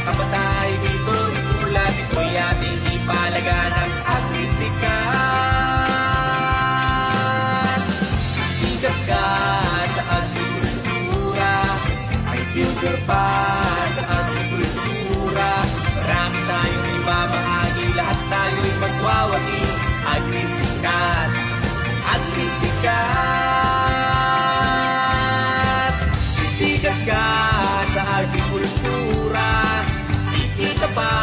Kapatay dito, itulas, ito'y ating ipalaganap. Agrisikat. Sikat ka sa agrikultura, may future pa sa agrikultura. Marami tayong ibabahagi, lahat tayo'y magwawagi. Agrisikat. Agrisikat. Sisikat ka sa agrikultura, kikita pa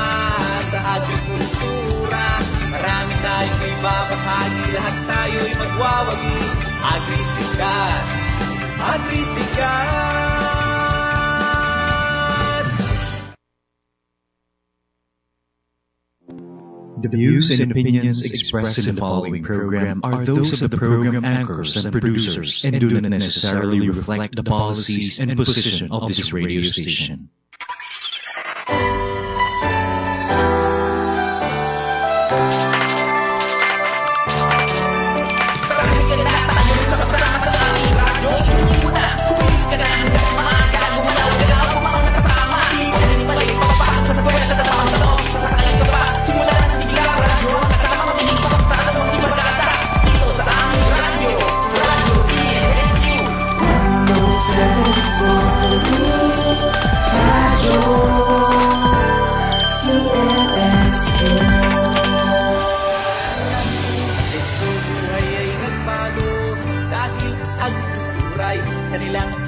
sa agrikultura. Marami tayong ibabahagi, lahat tayo'y magwawagi. Agrisikat. The views and opinions expressed in the following program are those of the program anchors and producers and do not necessarily reflect the policies and position of this radio station.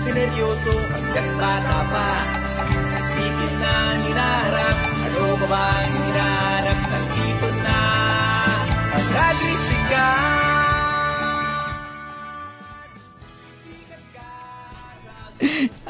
Seryoso hanggang bata pa. Isipin na hinaharap, ano ba ba ang hinaharap? Nandito na ang agrisikat.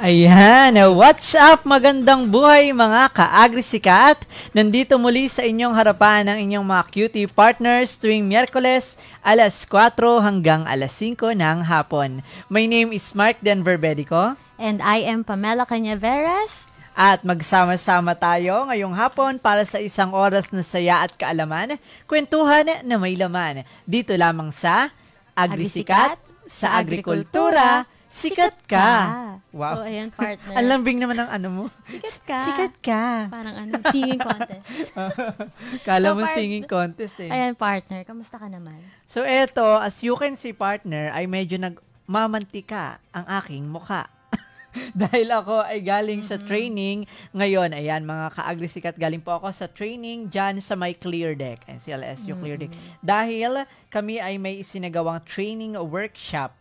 Ayan, what's up? Magandang buhay mga ka-agrisikat. Nandito muli sa inyong harapan ang inyong mga cutie partners tuwing Miyerkules, alas 4 hanggang alas 5 ng hapon. My name is Mark Denverbedico. And I am Pamela Cañaveras. At magsama-sama tayo ngayong hapon para sa isang oras na saya at kaalaman, kwentuhan na may laman. Dito lamang sa Agrisikat, sa Agrikultura, Sikat Ka. Wow. So, ayan, partner. Ang lambing naman ng ano mo. Sikat ka. Sikat ka. Parang singing contest. Kala mo singing contest eh. Ayan, partner. Kamusta ka naman? So, eto, as you can see, partner, ay medyo nagmamantika ang aking mukha. Dahil ako ay galing sa training ngayon. Ayan, mga ka-agrisikat, galing po ako sa training dyan sa my Clear Deck. CLSU Clear Deck. Dahil kami ay may isinagawang training workshop.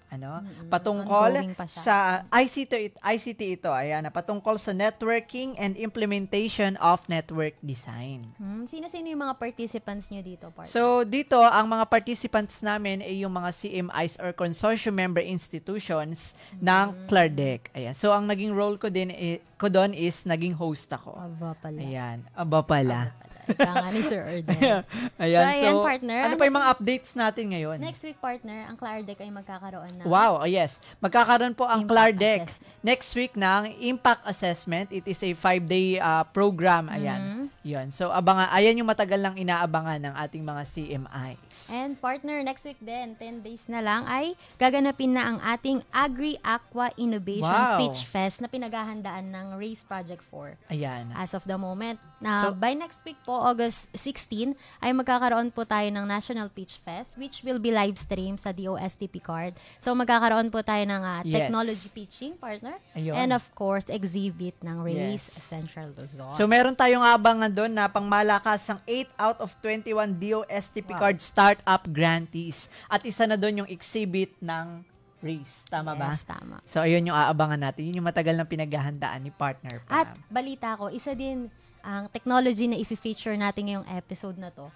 Patungkol sa ICT ito. Ayan, patungkol sa networking and implementation of network design. Sino-sino yung mga participants nyo dito, partner? So, dito, ang mga participants namin ay yung mga CMIs or consortium member institutions ng CLARDEC. Ayan. So, ang naging role ko doon is naging host ako. Aba pala. Ayan. Aba pala. Ika nga ni Sir Erden. Ayan. So, ayan, partner. Ano pa yung mga updates natin ngayon? Next week, partner, ang CLARDEC ay magkakaroon ng... Wow, yes. Magkakaroon po ang Impact CLARDEC assessment. next week ng Impact Assessment. It is a 5-day program. Ayan. Yun. So, ayan yung matagal lang inaabangan ng ating mga CMIs. And partner, next week din, 10 days na lang, ay gaganapin na ang ating Agri-Aqua Innovation Pitch Fest na pinaghahandaan ng RACE Project 4. Ayan. As of the moment. Na by next week po, August 16, ay magkakaroon po tayo ng National Pitch Fest, which will be live stream sa DOSTP card. So, magkakaroon po tayo ng technology pitching, partner. Ayun. And of course, exhibit ng RACE Central Luzon. So, meron tayong abangan doon na pangmalakasang 8 out of 21 DOSTP card startup grantees. At isa na doon yung exhibit ng RACE. Tama ba? Yes, tama. So, ayun yung aabangan natin. Yun yung matagal na pinaghahandaan ni partner. At balita ko, isa din ang technology na i-feature natin ngayong episode na to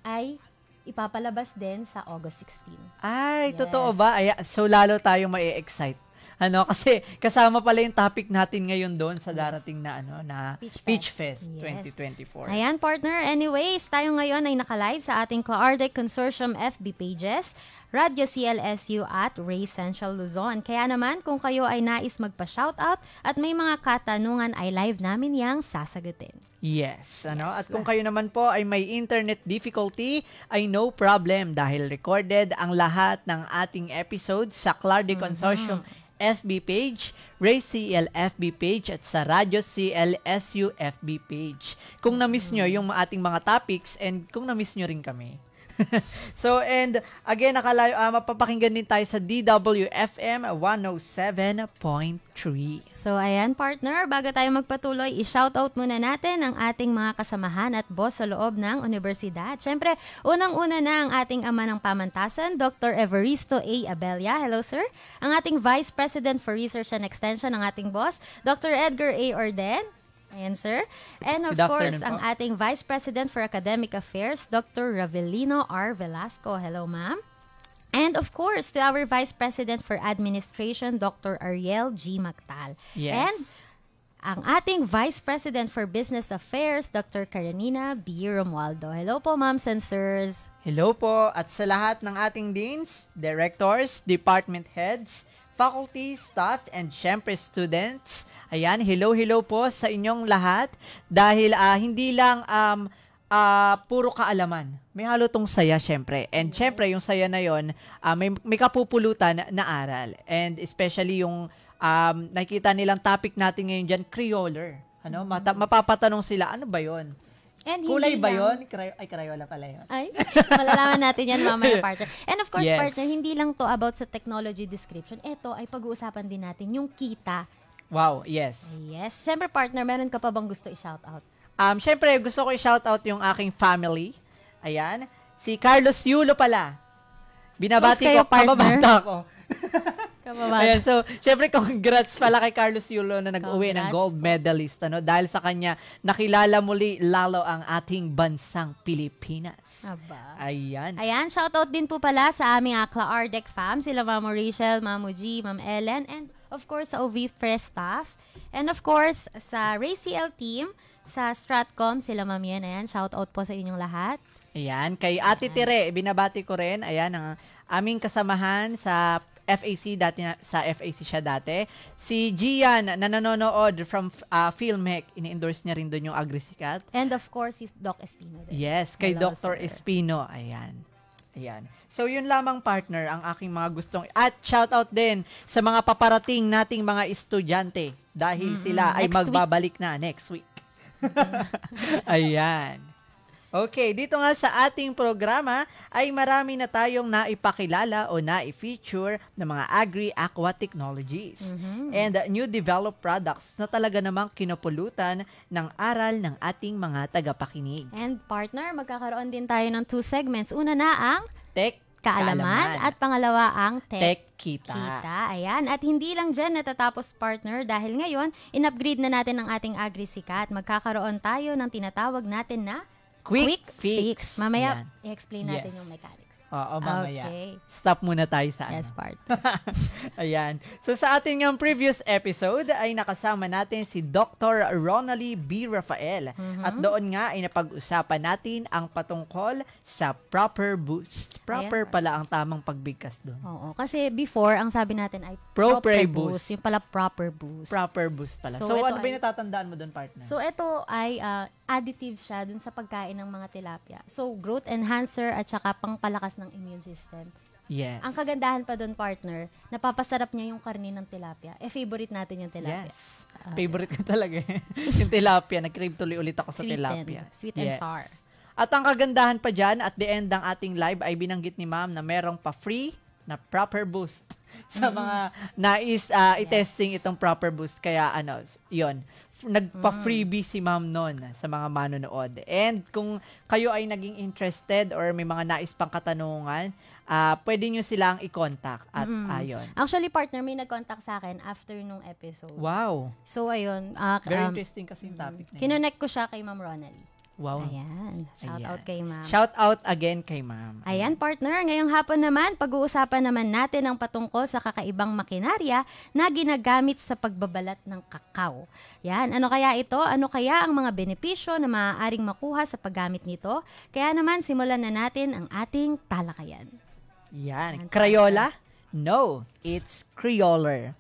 ay ipapalabas din sa August 16. Ay, Yes. totoo ba? So, lalo tayong ma-excite. Kasi kasama pala yung topic natin ngayon doon sa darating na Pitch Fest Yes. 2024. Ayan, partner. Anyways, tayo ngayon ay naka-live sa ating CLARDEC Consortium FB pages, Radyo CLSU at RACE Central Luzon. Kaya naman, kung kayo ay nais magpa-shoutout at may mga katanungan, ay live namin yang sasagutin. Yes. At kung kayo naman po ay may internet difficulty, ay no problem dahil recorded ang lahat ng ating episodes sa CLARDEC Consortium FB page, Ray CL FB page, at sa Radyo CLSU FB page. Kung na-miss nyo yung ating mga topics and kung na-miss nyo rin kami. So, and again, mapapakinggan din tayo sa DWFM 107.3. So, ayan, partner, bago tayo magpatuloy, i-shoutout muna natin ang ating mga kasamahan at boss sa loob ng universidad. Siyempre, unang-una na ang ating ama ng pamantasan, Dr. Evaristo A. Abella. Hello, sir. Ang ating Vice President for Research and Extension, ang ating boss, Dr. Edgar A. Orden. Ayan, sir. And of course, ang ating Vice President for Academic Affairs, Dr. Ravelino R. Velasco. Hello, ma'am. And of course, to our Vice President for Administration, Dr. Ariel G. Mactal. Yes. And ang ating Vice President for Business Affairs, Dr. Karenina B. Romualdo. Hello po, ma'ams and sirs. Hello po, at sa lahat ng ating deans, directors, department heads, faculty, staff, and syempre students. Ayan, hello po sa inyong lahat dahil hindi lang puro kaalaman. May halutong saya syempre. And syempre yung saya na yon, may kapupulutan na aral. And especially yung nakita nilang topic natin ngayon dyan, Crioller. Ano? Mapapatanong sila, ano ba yon? And Kulay ba lang, yun? Crayola pala yun. Ay, malalaman natin yan mamaya, partner. And of course, Yes. partner, hindi lang to about sa technology description. Ito ay pag-uusapan din natin yung kita. Wow, yes. Yes. Siyempre, partner, meron ka pa bang gusto i-shoutout? Syempre, gusto ko i-shoutout yung aking family. Ayan. Si Carlos Yulo pala. Binabati Close kayo, ko, kababata ko. Ayan, so, syempre, congrats pala kay Carlos Yulo na nag-uwi ng Congrats gold medalist. Dahil sa kanya, nakilala muli lalo ang ating bansang Pilipinas. Aba. Ayan. Ayan, shoutout din po pala sa aming Claardec fam, sila Ma'am Rachel, Ma'am G, Ma'am Ellen, and of course sa OV Press staff, and of course sa Ray CL team, sa Stratcom, sila Ma'am Yen. Ayan, shoutout po sa inyong lahat. Ayan, kay Ate Tere, binabati ko rin. Ayan, ang aming kasamahan sa FAC, sa FAC siya dati. Si Gian, na nanonood from Philmec, ini-endorse niya rin doon yung Agrisikat. And of course, si Doc Espino din. Yes, kay Hello, Dr. sir. Espino. Ayan. So, yun lamang, partner, ang aking mga gustong. At shoutout din sa mga paparating nating mga estudyante dahil sila ay Next magbabalik na next week. Ayan. Okay, dito nga sa ating programa ay marami na tayong naipakilala o nai-feature ng mga agri-aqua technologies and new developed products na talaga namang kinupulutan ng aral ng ating mga tagapakinig. And partner, magkakaroon din tayo ng 2 segments. Una na ang Tech kaalaman at pangalawa ang Tech Kita. Ayan. At hindi lang dyan natatapos, partner, dahil ngayon, in-upgrade na natin ang ating AgriSikat. Magkakaroon tayo ng tinatawag natin na Quick Fix. Mamaya, Yan. i-explain natin Yes. yung mechanics. Oo, mamaya. Okay. Stop muna tayo sa Yes, ano. partner. Ayan. So, sa ating previous episode ay nakasama natin si Dr. Ronalie B. Rafael. At doon nga ay napag-usapan natin ang patungkol sa proper boost. Proper Ayan. pala ang tamang pagbigkas doon. Oo. Kasi before, ang sabi natin ay Proper boost. boost. Yung pala proper boost. Proper boost pala. So, So, ito ano ba ay- yung natatandaan mo doon, partner? So, ito ay additive siya dun sa pagkain ng mga tilapia. So, growth enhancer at saka pangpalakas ng immune system. Yes. Ang kagandahan pa dun, partner, napapasarap niya yung karne ng tilapia. Favorite natin yung tilapia. Yes. Favorite ko talaga. Yung tilapia. Nag-crave tuloy ulit ako sa Sweet tilapia. Sweet and sour. At ang kagandahan pa dyan, at the end ng ating live, ay binanggit ni ma'am na merong pa-free na proper boost sa mga nais i-testing itong proper boost. Kaya yun. Nagpa-freebie si ma'am noon sa mga manonood. And kung kayo ay naging interested or may mga nais pang katanungan, pwede nyo silang i-contact. At ayun. Actually, partner, may nag-contact sa akin after nung episode. Wow. So, ayun. Very interesting kasi yung topic na yun. Kinonect ko siya kay Ma'am Ronalie. Wow. Ayan. Shout Ayan. out kay Ma'am. Shout out again kay ma'am. Ayan, partner. Ngayong hapon naman, pag-uusapan naman natin ang patungkol sa kakaibang makinarya na ginagamit sa pagbabalat ng kakao. Yan. Ano kaya ito? Ano kaya ang mga benepisyo na maaaring makuha sa paggamit nito? Kaya naman, simulan na natin ang ating talakayan. Yan. Crayola? No, it's Crioller.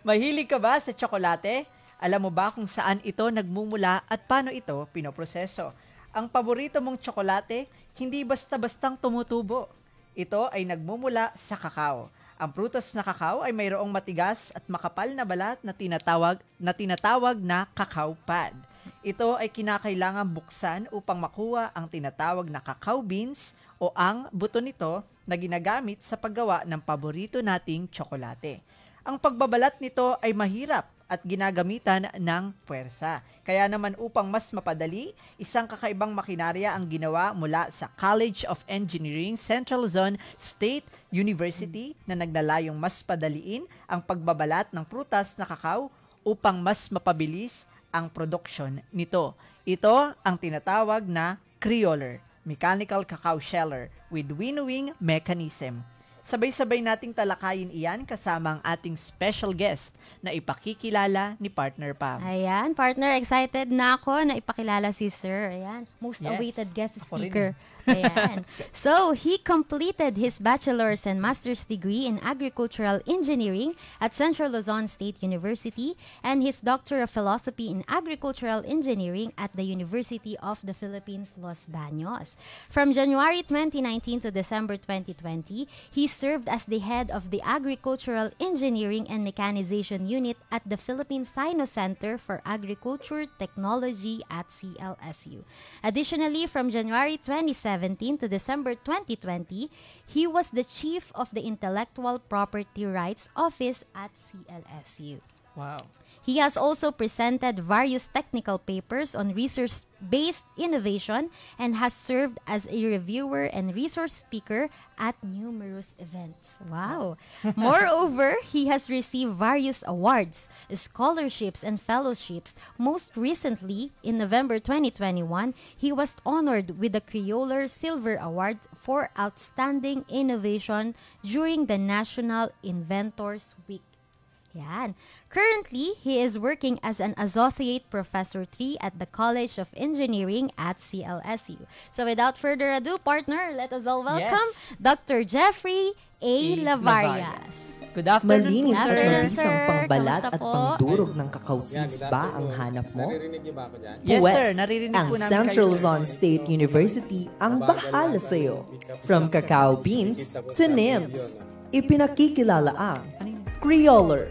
Mahilig ka ba sa tsokolate? Alam mo ba kung saan ito nagmumula at paano ito pinoproseso? Ang paborito mong tsokolate, hindi basta-bastang tumutubo. Ito ay nagmumula sa kakao. Ang prutas na kakao ay mayroong matigas at makapal na balat na tinatawag na cacao pod. Ito ay kinakailangan buksan upang makuha ang tinatawag na cacao beans o ang buto nito na ginagamit sa paggawa ng paborito nating tsokolate. Ang pagbabalat nito ay mahirap at ginagamitan ng puwersa. Kaya naman upang mas mapadali, isang kakaibang makinarya ang ginawa mula sa College of Engineering, Central Luzon State University na naglalayong mas padaliin ang pagbabalat ng prutas na kakao upang mas mapabilis ang production nito. Ito ang tinatawag na crioller, mechanical cacao sheller with winnowing mechanism. Sabay-sabay nating talakayin iyan kasama ang ating special guest na ipakikilala ni Partner Pam. Ayan, partner, excited na ako na ipakilala si Sir. Ayan, most Yes, awaited guest ako rin. speaker. Ayan. So, he completed his bachelor's and master's degree in agricultural engineering at Central Luzon State University and his doctor of philosophy in agricultural engineering at the University of the Philippines, Los Baños. From January 2019 to December 2020, he served as the head of the Agricultural Engineering and Mechanization Unit at the Philippine Sino Center for Agriculture Technology at CLSU. Additionally, from January 2017 to December 2020, he was the chief of the Intellectual Property Rights Office at CLSU. Wow. He has also presented various technical papers on research-based innovation and has served as a reviewer and resource speaker at numerous events. Wow. Moreover, he has received various awards, scholarships, and fellowships. Most recently, in November 2021, he was honored with the Crioller Silver Award for Outstanding Innovation during the National Inventors Week. Yan. Currently, he is working as an Associate Professor 3 at the College of Engineering at CLSU. So without further ado, partner, let us all welcome Yes. Dr. Jeffrey A. Lavarias. Good afternoon, Malinis po, at sir. Afternoon, mabisang sir. pangbalat Kamusta at po? pangdurog ng cacao seeds good ba ang afternoon. hanap mo? Naririnig niyo ba ako dyan? Yes, Pwes, sir. Naririnig ang po namin Central kayo. Luzon State University ang bahala sa iyo. From cacao beans to nibs, ipinakikilala ang Crioller.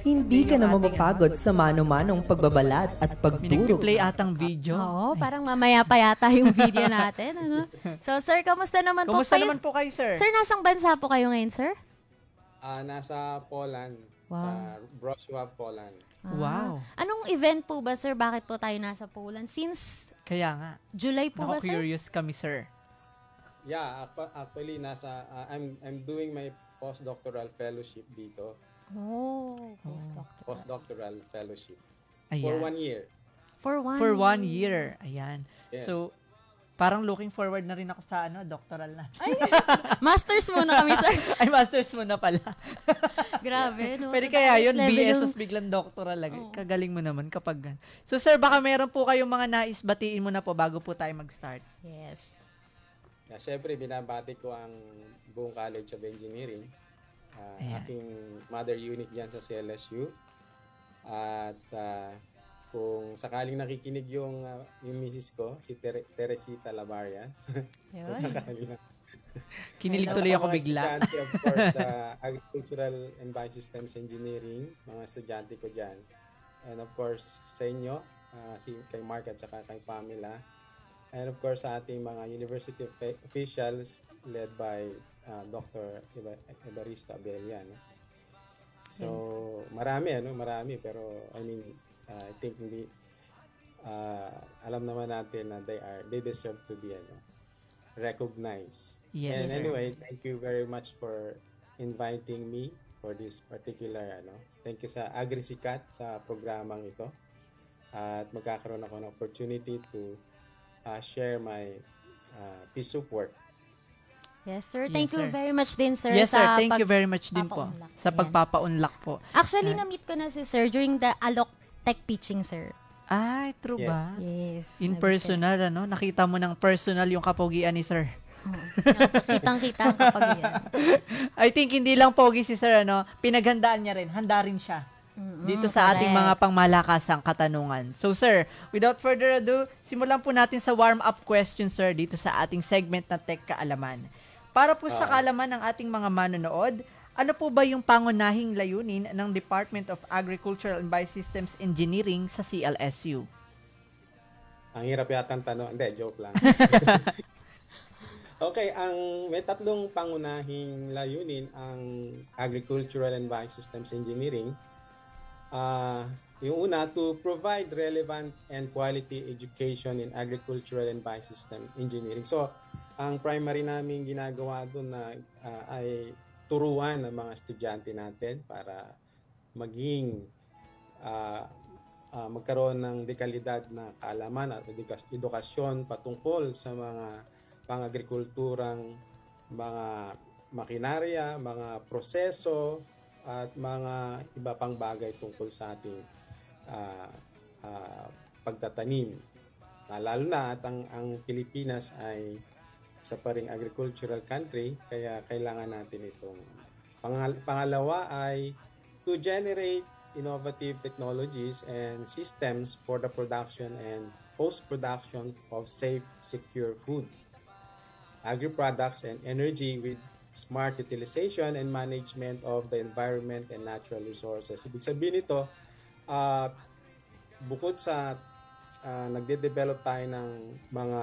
Hindi ka na mapapagod sa mano-manong pagbabalat at pagdurog. Minag-play atang video. Oo, parang mamaya pa yata yung video natin. Ano? So, sir, kamusta naman po? Kumusta Kayo- naman po kayo, sir? Sir, nasang bansa po kayo ngayon, sir? Nasa Poland, Wow. sa Wrocław, Poland. Wow. Anong event po ba, sir? Bakit po tayo nasa Poland? Since Kaya nga. July po ba, sir? Curious kami, sir. Yeah, actually I'm doing my postdoctoral fellowship dito. Oh, postdoctoral. Postdoctoral fellowship. Ayan. For 1 year. For one For 1 year. year. Ayan. Yes. So, parang looking forward na rin ako sa doctoral na. Masters muna kami, sir. Ay, masters mo na pala. Grabe, no? Pwede So, kaya next yun, level BS yung- tapos biglang doctoral lagi. Oo. Kagaling mo naman kapag gan. So, sir, baka meron po kayong mga nais batiin mo na po bago po tayo mag-start. Yes. Yeah, syempre, binabati ko ang buong College of Engineering. Ayan. Aking mother unit dyan sa CLSU. At kung sakaling nakikinig yung misis ko, si Teresita Lavarias. Yun. Kung sakaling Kinilig At tuloy sa ako mga bigla. estudyante, of course, sa Agricultural and Biosystems Engineering, mga estudyante ko dyan. And of course, sa inyo, kay Mark at saka kay Pamela. And of course, sa ating mga university officials led by Dr. Evaristo Abella. No? So, marami, pero I mean, I think hindi, alam naman natin na they deserve to be recognized. Yes, And sir. anyway, thank you very much for inviting me for this particular Thank you sa AgriSikat sa programang ito. At magkakaroon ako ng opportunity to share my piece of work. Yes, sir. Yes, Thank you sir. very much din, sir. Yes, sir. sa Thank you very much din po pagpapaunlak. sa Ayan. pagpapaunlak po. Actually, na-meet ko na si sir during the Alok Tech Pitching, sir. Ay, true Yeah. ba? Yes. In na-meet personal, Nakita mo ng personal yung kapogian ni sir. ko. Oo. Kitang-kita ang kapag yan. I think hindi lang pogi si sir, pinaghandaan niya rin. Handa rin siya. Dito sa ating correct. mga pangmalakasang katanungan. So sir, without further ado, simulan po natin sa warm-up question, sir, dito sa ating segment na Tech Kaalaman. Para po sa kaalaman ng ating mga manonood, ano po ba yung pangunahing layunin ng Department of Agricultural and Biosystems Engineering sa CLSU? Ang hirap yata ang tanong. Hindi, joke lang. Okay, may tatlong pangunahing layunin ang Agricultural and Biosystems Engineering. Yung una, to provide relevant and quality education in agricultural and biosystem engineering. So, ang primary namin ginagawa doon na ay turuan ng mga estudyante natin para maging magkaroon ng dekalidad na kaalaman at edukasyon patungkol sa mga pang-agrikulturang mga makinarya, mga proseso, at mga iba pang bagay tungkol sa ating pagtatanim. Lalo na at ang Pilipinas ay isa pa ring agricultural country, kaya kailangan natin itong. Pangalawa ay to generate innovative technologies and systems for the production and post-production of safe, secure food, agri-products, and energy with smart utilization and management of the environment and natural resources. Ibig sabihin nito, bukod sa nagde-develop tayo ng mga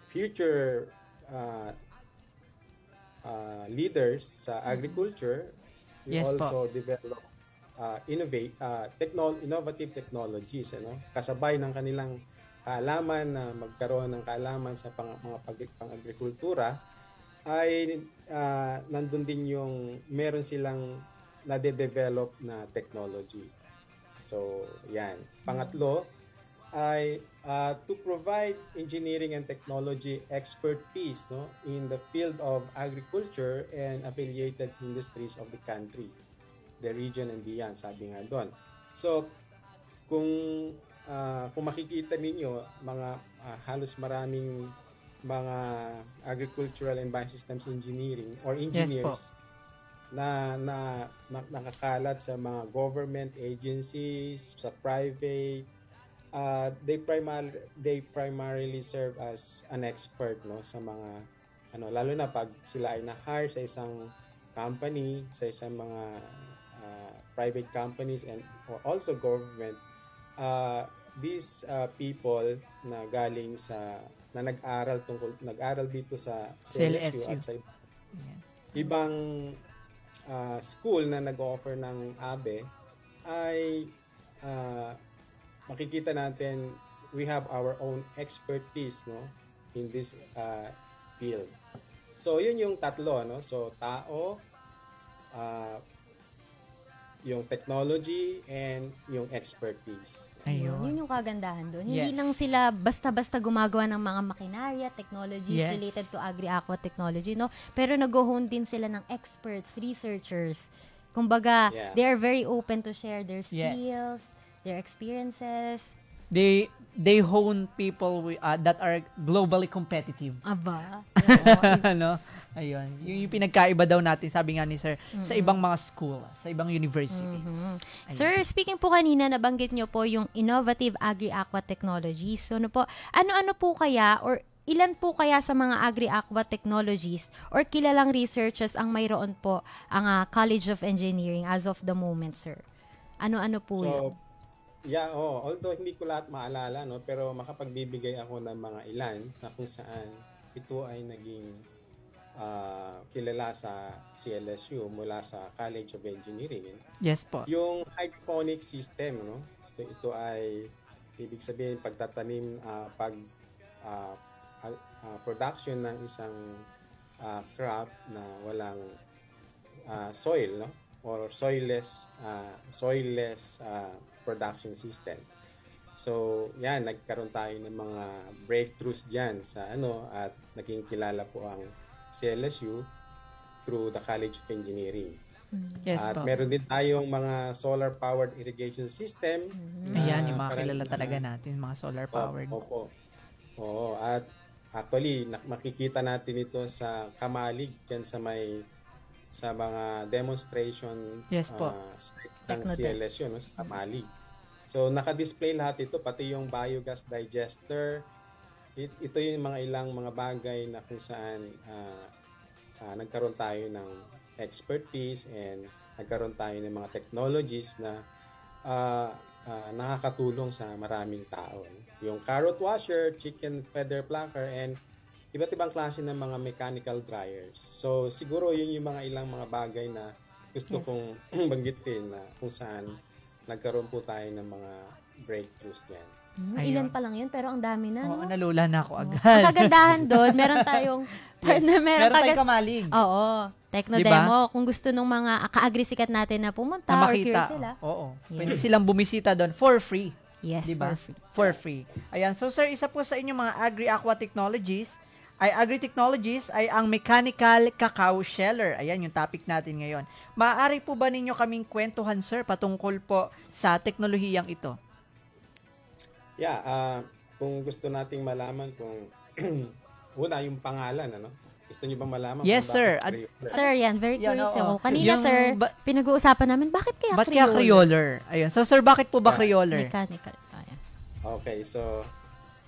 future leaders sa agriculture, we Yes, also develop innovative technologies, kasabay ng kanilang kaalaman na magkaroon ng kaalaman sa mga pang-agrikultura, ay nandun din yung meron silang nade-develop na technology. So, yan. Pangatlo ay to provide engineering and technology expertise in the field of agriculture and affiliated industries of the country, the region and beyond, sabi nga doon. So, kung makikita ninyo, mga halos maraming mga agricultural and biosystems engineering or engineers na nakakalat sa mga government agencies, sa private, they primarily serve as an expert sa mga lalo na pag sila ay na-hire sa isang company, sa isang mga private companies and or also government. These people na galing na nag-aral dito sa CLSU at sa ibang school na nag-offer ng ABE ay makikita natin we have our own expertise in this field. So yun yung tatlo, so tao, yung technology, and yung expertise. Ayun. Yun yung kagandahan doon. Hindi lang sila basta-basta gumagawa ng mga makinarya, technologies related to agri-aqua technology, pero nag-hone din sila ng experts, researchers. Kumbaga, they are very open to share their skills, their experiences. They hone people that are globally competitive. Aba. Ayun. Yung pinagkaiba daw natin, sabi nga ni Sir, sa ibang mga school, sa ibang universities. Sir, speaking po kanina, nabanggit nyo po yung innovative agri-aqua technologies. So, ano-ano po kaya or ilan po kaya sa mga agri-aqua technologies or kilalang researchers ang mayroon po ang College of Engineering as of the moment, sir? Ano-ano po yun? Although hindi ko lahat maalala, pero makapagbibigay ako ng mga ilan na kung saan ito ay naging kilala sa CLSU mula sa College of Engineering. Yes po. Yung hydroponic system, So, ito ay ibig sabihin pagtatanim, production ng isang crop na walang soil, or soilless production system. So, yan, nagkaroon tayo ng mga breakthroughs diyan sa at naging kilala po ang CLSU through the College of Engineering. Yes, at po. meron din tayong mga solar-powered irrigation system. Ayan, yung mga kilala talaga natin, mga solar-powered. Opo. Oo, at actually, makikita natin ito sa Kamalig, dyan sa mga demonstration ng CLSU, sa Kamalig. So, naka-display lahat ito, pati yung biogas digester. Ito yung mga ilang mga bagay na kung saan nagkaroon tayo ng expertise and nagkaroon tayo ng mga technologies na nakakatulong sa maraming tao. Yung carrot washer, chicken feather plucker, and iba't ibang klase ng mga mechanical dryers. So, siguro yun yung mga ilang mga bagay na gusto kong banggitin na kung saan nagkaroon po tayo ng mga breakthroughs diyan. Ilan pa lang yun, pero ang dami na. Oo, nalula na ako agad. Ang kagandahan doon, meron tayong Meron tayong kamaling. Oo. Techno Diba? demo. Kung gusto nung mga ka-agrisikat natin na pumunta Na or curious makita. sila. Oo. Yes. Pwede silang bumisita doon for free. Yes, Diba? perfect. For free. Ayan. So, sir, isa po sa inyong mga agri-aqua technologies ay ang mechanical cacao sheller. Ayan yung topic natin ngayon. Maaari po ba ninyo kaming kwentuhan, sir, patungkol po sa teknolohiyang ito? Yeah, kung gusto nating malaman kung una yung pangalan, ano? Gusto niyo bang malaman? Yes, kung sir. bakit Creoler? Sir, yan. Very Yan, curious oo. ako. Kanina, Yung sir, pinag-uusapan namin, bakit kaya Ba't kaya Creoler? Ayun. So, sir, bakit po ba Yeah. Creoler? Mechanical. Ayan. Okay, so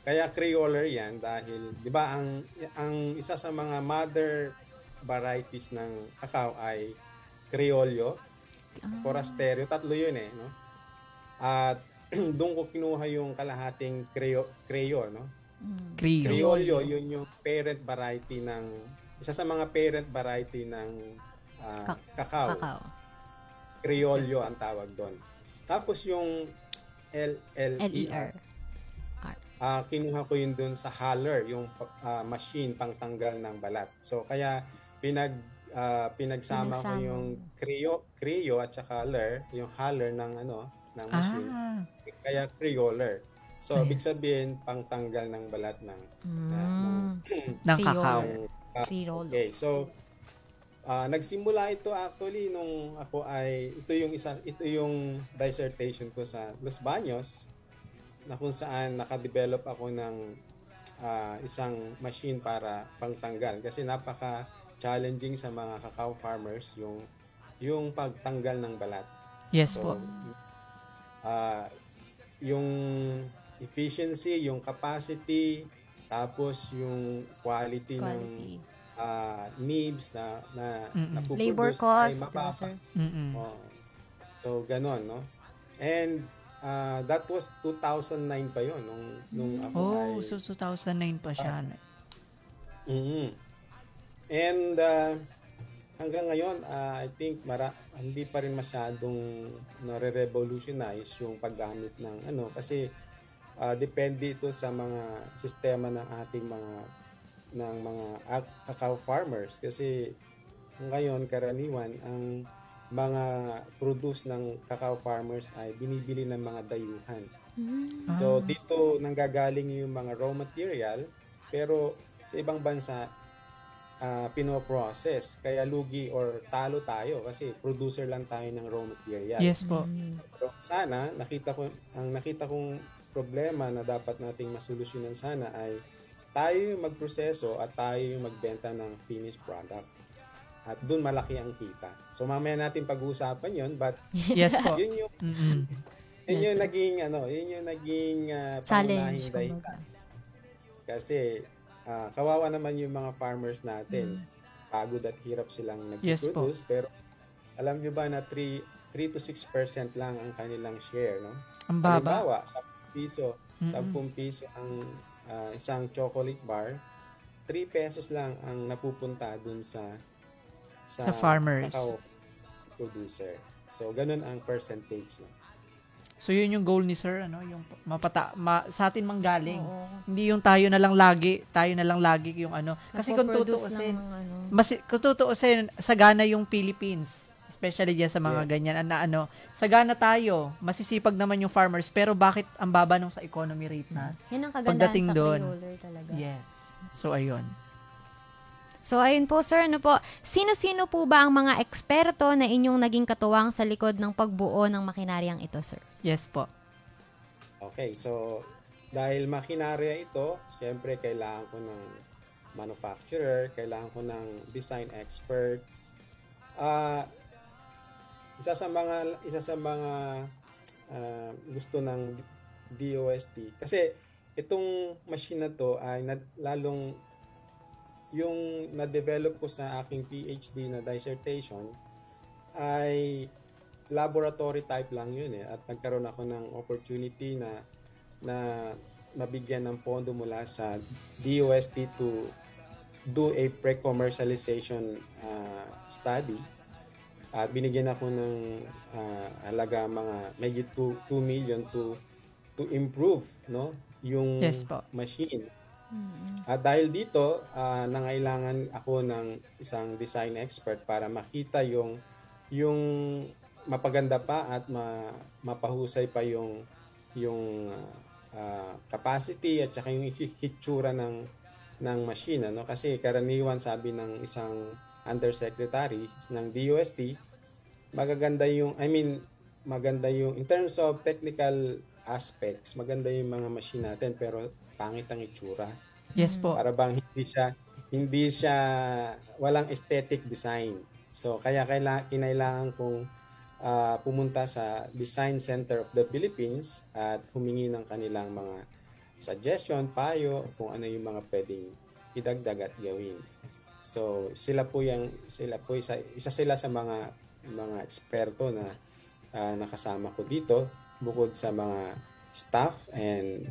kaya Creoler 'yan dahil 'di ba ang isa sa mga mother varieties ng cacao ay Criollo, Forastero, tatlo 'yun no? At doon ko kinuha yung kalahating Creo, no? Creo. Criollo, yun yung parent variety ng isa sa mga parent variety ng cacao. Criollo ang tawag doon. Tapos yung LER. Kinuha ko yun doon sa Haller, yung machine pangtanggal ng balat. So kaya pinagsama ko yung Creo at saka Ler, yung Haller ng machine. Kaya Creoler. So ibig sabihin pangtanggal ng balat ng Ng cacao. Criollo. Okay, so nagsimula ito actually nung ako ay ito yung dissertation ko sa Los Baños na kung saan nakadevelop ako ng isang machine para pangtanggal kasi napaka challenging sa mga cacao farmers yung pagtanggal ng balat. Yes So, po. yung efficiency, yung capacity, tapos yung quality. ng nibs na napuproduce labor ay cost, mababa. diba, sir? So ganon, no? And that was 2009 pa yon nung ako ay So 2009 pa siya. And hanggang ngayon I think hindi pa rin masyadong nare-revolutionize yung paggamit ng kasi depende ito sa mga sistema ng ating mga cacao farmers kasi ngayon karaniwan ang mga produce ng cacao farmers ay binibili ng mga dayuhan. So dito nanggagaling yung mga raw material pero sa ibang bansa pinoprocess kaya lugi or talo tayo kasi producer lang tayo ng raw material. Yes po. Pero sana nakita kong problema na dapat nating masolusyonan sana ay tayo yung magproseso at tayo yung magbenta ng finished product. At doon malaki ang kita. So mamaya natin pag-uusapan 'yon, but Yes po. yun yung naging challenge. dahilan. Kasi kawawa naman yung mga farmers natin. Pagod at hirap silang nag-produce, pero alam nyo ba na 3 to 6% lang ang kanilang share, no? Ang baba. Halimbawa, 10 piso ang isang chocolate bar, 3 pesos lang ang napupunta dun sa farmers. Cacao producer. So, ganun ang percentage. So, yun yung goal ni sir, yung sa atin manggaling. Hindi yung tayo na lang lagi yung Kasi kung tutuusin, sagana yung Philippines. Especially dyan sa mga ganyan sagana tayo, masisipag naman yung farmers, pero bakit ang baba nung sa economy rate na? Yan ang kagandahan Pagdating sa doon. Creoler talaga. Yes. So, ayun. So, ayun po, sir, sino-sino po ba ang mga eksperto na inyong naging katuwang sa likod ng pagbuo ng makinaryang ito, sir? Yes po. Okay, so dahil makinarya ito, syempre kailangan ko ng manufacturer, kailangan ko ng design experts. Isa sa mga gusto ng DOST kasi itong machine na to ay lalong yung na-develop ko sa aking PhD na dissertation ay laboratory type lang yun eh. At nagkaroon ako ng opportunity na mabigyan ng pondo mula sa DOST to do a pre-commercialization study. At binigyan ako ng halaga mga medyo 2 million to improve no yung Yes po. machine. At dahil dito, nangailangan ako ng isang design expert para makita yung mapaganda pa at mapahusay pa yung capacity at saka yung hitsura ng machine, ano? Kasi karaniwan sabi ng isang undersecretary ng DOST, maganda yung in terms of technical aspects, maganda yung mga machine natin pero pangit ang itsura. Yes po. Para bang hindi siya walang aesthetic design. So kaya kinailangan kong pumunta sa Design Center of the Philippines at humingi ng kanilang mga suggestion, payo kung ano yung mga pwedeng idagdag at gawin. So sila po isa sila sa mga eksperto na nakasama ko dito bukod sa mga staff and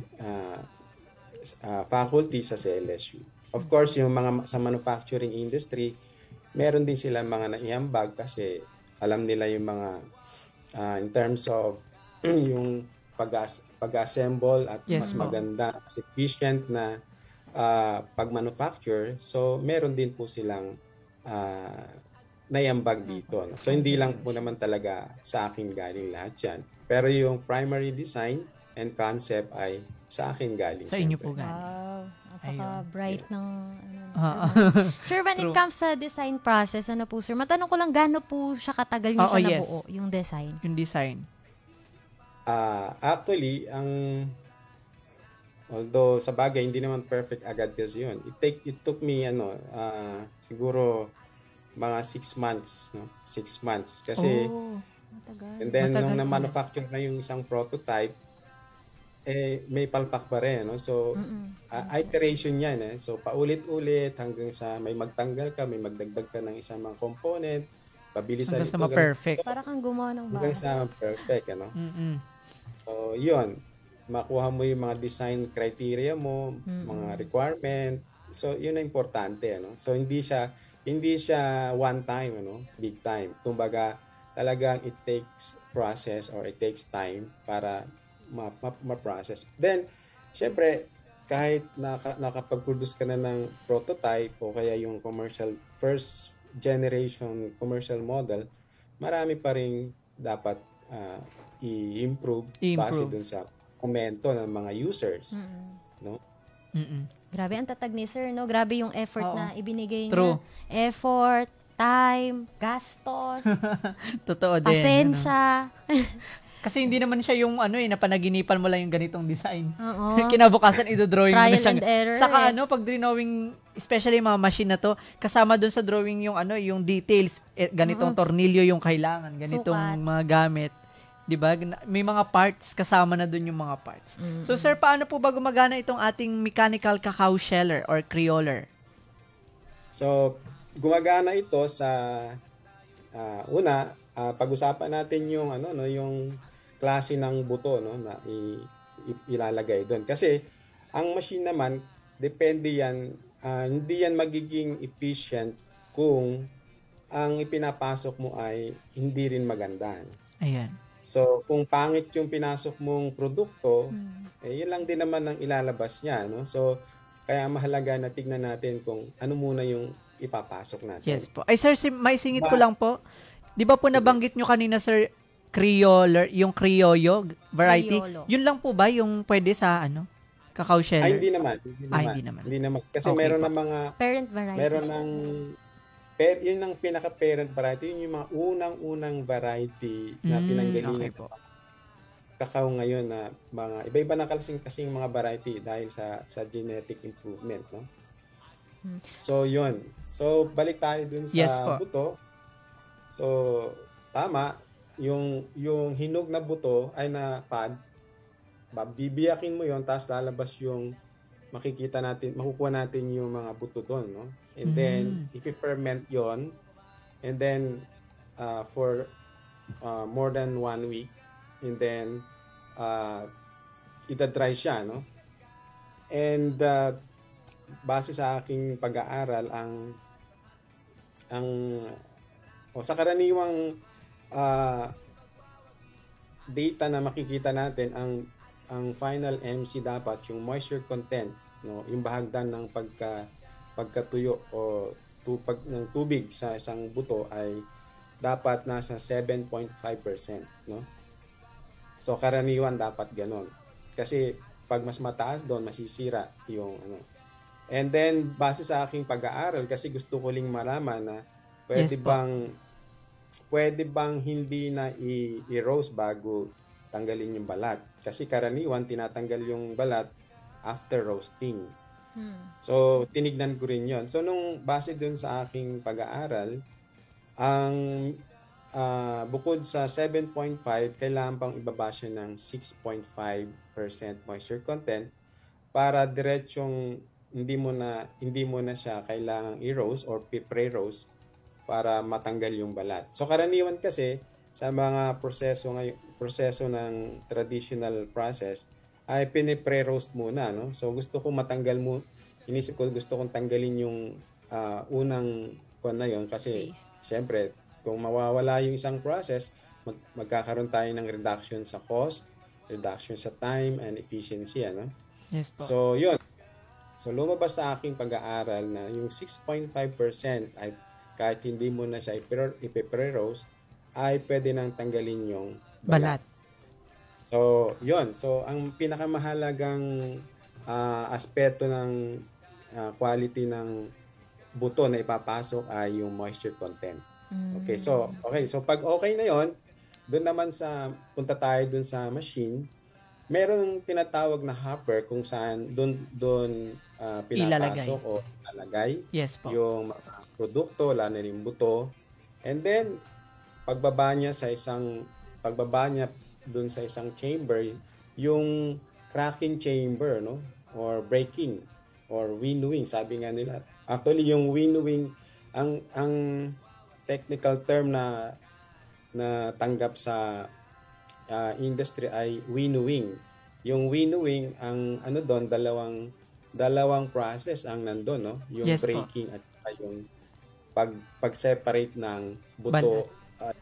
faculty sa CLSU. Of course, yung mga sa manufacturing industry, meron din sila mga naiambag kasi alam nila yung mga in terms of yung pag-assemble at Yes, mas po. maganda, mas efficient na pag-manufacture. So, meron din po silang naiambag dito. No? So, hindi lang po naman talaga sa akin galing lahat yan. Pero yung primary design and concept ay sa akin galing. Sa inyo syempre. po galing. Wow. Ayun. Napaka-bright ng Ah, Sir, when it True. comes sa design process, ano po, sir, matanong ko lang, gaano po siya katagal niyo Oo, siya yes. nabuo, yung design? Yung design. Actually, although sa bagay hindi naman perfect agad kasi yun. It took me siguro mga 6 months, no? 6 months kasi Matagal. and then Matagal nung po. na-manufacture na yung isang prototype may palpak pa rin, no? So iteration yan eh. So paulit-ulit hanggang sa may magtanggal ka, may magdagdag ka ng isang mga component, pabilisan Hanggang sa ito, ganun. ma-perfect. Para kang gumawa ng Hanggang bahay. sa perfect, ano? Mm-mm. So, yun. Makuha mo yung mga design criteria mo, mga requirement. So, yun ang importante, ano? So, hindi siya one time, ano? Big time. Kumbaga, talagang it takes process or it takes time para ma-process. Then, syempre, kahit nakapag-produce ka na ng prototype o kaya yung first generation commercial model, marami pa rin dapat i-improve base dun sa komento ng mga users. No? Mm-mm. Grabe ang tatag ni sir, no? Grabe yung effort Oo. na ibinigay True. niya. Effort, time, gastos, Totoo din. pasensya. Kasi hindi naman siya yung napanaginipan mo lang yung ganitong design. Oo. Kinabukasan idodrawing mo na Trial siya. and error, Saka pag drawing, especially yung mga machine na to, kasama dun sa drawing yung yung details, ganitong tornilyo yung kailangan, ganitong Sukat. mga gamit. 'Di ba? May mga parts kasama na dun yung mga parts. So sir, paano po ba gumagana itong ating mechanical cacao sheller or crioller? So, gumagana ito sa pag-usapan natin yung yung klase ng buto, no, na ilalagay doon. Kasi ang machine naman depende yan, hindi yan magiging efficient kung ang ipinapasok mo ay hindi rin maganda. Ayan. So, kung pangit yung pinasok mong produkto, yun lang din naman ang ilalabas niya, no? So, kaya mahalaga na tignan natin kung ano muna yung ipapasok natin. Yes po. Ay sir, may singit ko lang po. 'Di ba po nabanggit nyo kanina sir, crioller, yung criollo variety? Criollo. Yun lang po ba yung pwede sa cacao sheller? Ay, hindi naman. Hindi naman. Kasi Okay meron po. ng mga, Parent variety. meron ng, yun ang pinaka-parent variety. Yun yung mga unang-unang variety na pinanggalingan okay po. kakao ngayon na mga, iba-iba na kasing mga variety dahil sa genetic improvement, no? So, yun. So, balik tayo dun sa Yes po. buto. So, tama. Yung hinog na buto ay na pad. Bibiyakin mo yon, tapos lalabas yung makukuha natin yung mga buto doon, no? And then, if you ferment yon, and then, for more than 1 week, and then, ita-dry siya, no? And, base sa aking pag-aaral, sa karaniwang data na makikita natin, ang final MC dapat yung moisture content, no, yung bahagdan ng pagkatuyo o ng tubig sa isang buto ay dapat nasa 7.5%, no? So karaniwan dapat ganon. Kasi pag mas mataas doon, masisira yung ano. And then base sa aking pag-aaral, kasi gusto ko ling malaman na pwede bang hindi na i-roast bago tanggalin yung balat? Kasi karaniwan tinatanggal yung balat after roasting. So tinignan ko rin yon. So nung base dun sa aking pag-aaral, ang bukod sa 7.5, kailangan pang ibaba siya ng 6.5% moisture content para diretsong hindi mo na siya kailangang i-roast or pre-roast para matanggal yung balat. So karaniwan kasi sa mga proseso ng traditional process ay pinipre-roast muna, no? So gusto ko matanggal mo, inisip ko gusto kong tanggalin yung unang na yon kasi syempre kung mawawala yung isang process, magkakaroon tayo ng reduction sa cost, reduction sa time and efficiency, ano? Yes po. So yun. So lumabas sa aking pag-aaral na yung 6.5% ay kahit hindi mo na siya ipre-roast, ay pwede nang tanggalin yung balat. So, yun. So, ang pinakamahalagang aspeto ng quality ng buto na ipapasok ay yung moisture content. Okay, so pag okay na yon, doon naman punta tayo doon sa machine, merong tinatawag na hopper kung saan doon pinapasok o ilalagay yung produkto, lalo na yung buto. And then, pagbaba niya doon sa isang chamber, yung cracking chamber, no? Or breaking or winnowing, sabi nga nila. Actually, yung winnowing, ang technical term na tanggap sa industry ay winnowing. Yung winnowing, ang doon, dalawang process ang nandun, no? Yung breaking at yung pag-separate ng buto,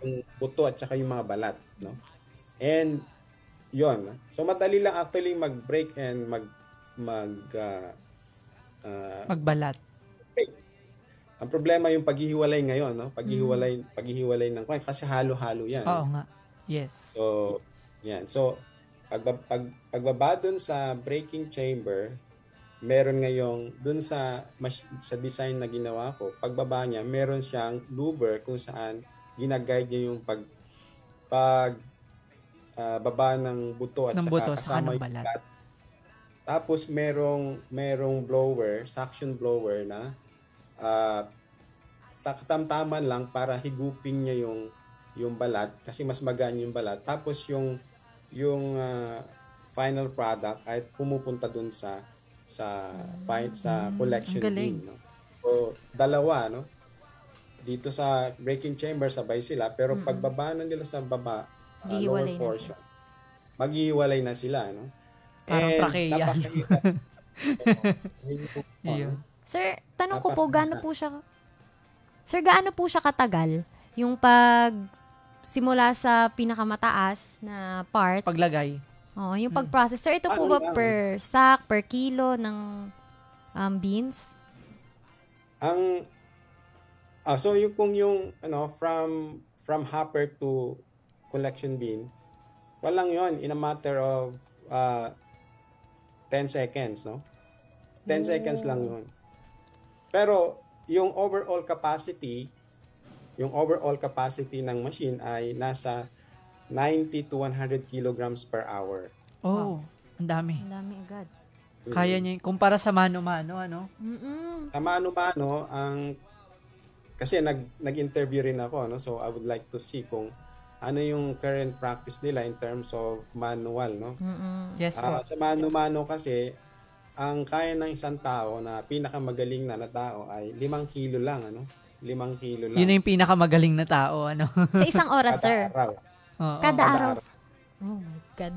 yung buto at saka yung mga balat, no? And yon. So madali lang actually mag-break and magbalat. Okay. Ang problema yung paghihiwalay ngayon, no? Paghihiwalay ng kasi halo-halo 'yan. Oo nga. Yes. So, yan. So pagbaba dun sa breaking chamber, meron ngayong dun sa design na ginawa ko, pagbaba niya, meron siyang louver kung saan ginaguide niya yung baba ng buto at saka kasama yung balat. Tapos merong blower, suction blower na tamtaman lang para higupin niya yung balat kasi mas magaan yung balat. Tapos yung final product ay pumupunta dun sa collection bin, no? So dalawa, no? Dito sa breaking chamber sabay sila, pero pagbaba na nila sa baba, lower portion, maghihiwalay na sila, no? Parang prakeya. Sir, tanong ko po, gaano po siya katagal yung simula sa pinakamataas na part? Paglagay. Yung pag-process. Sir, ito po ba per sack, per kilo ng beans? So yung from hopper to collection bin, walang yon, in a matter of 10 seconds, no? 10 seconds lang yun. Pero yung overall capacity ng machine ay nasa 90 to 100 kilograms per hour. Oh, ang dami. Ang dami agad. Kaya niya, kumpara sa mano-mano, ano? Sa mano-mano, kasi nag-interview rin ako, no? So I would like to see kung ano yung current practice nila in terms of manual, no? Yes po. Sa mano-mano kasi, ang kaya ng isang tao na pinakamagaling na tao ay 5 kilo lang, 5 kilo lang. Yun na yung pinakamagaling na tao, ano? Sa isang oras, sir. Kada araw. Oo. Kada araw. araw. Oh my God.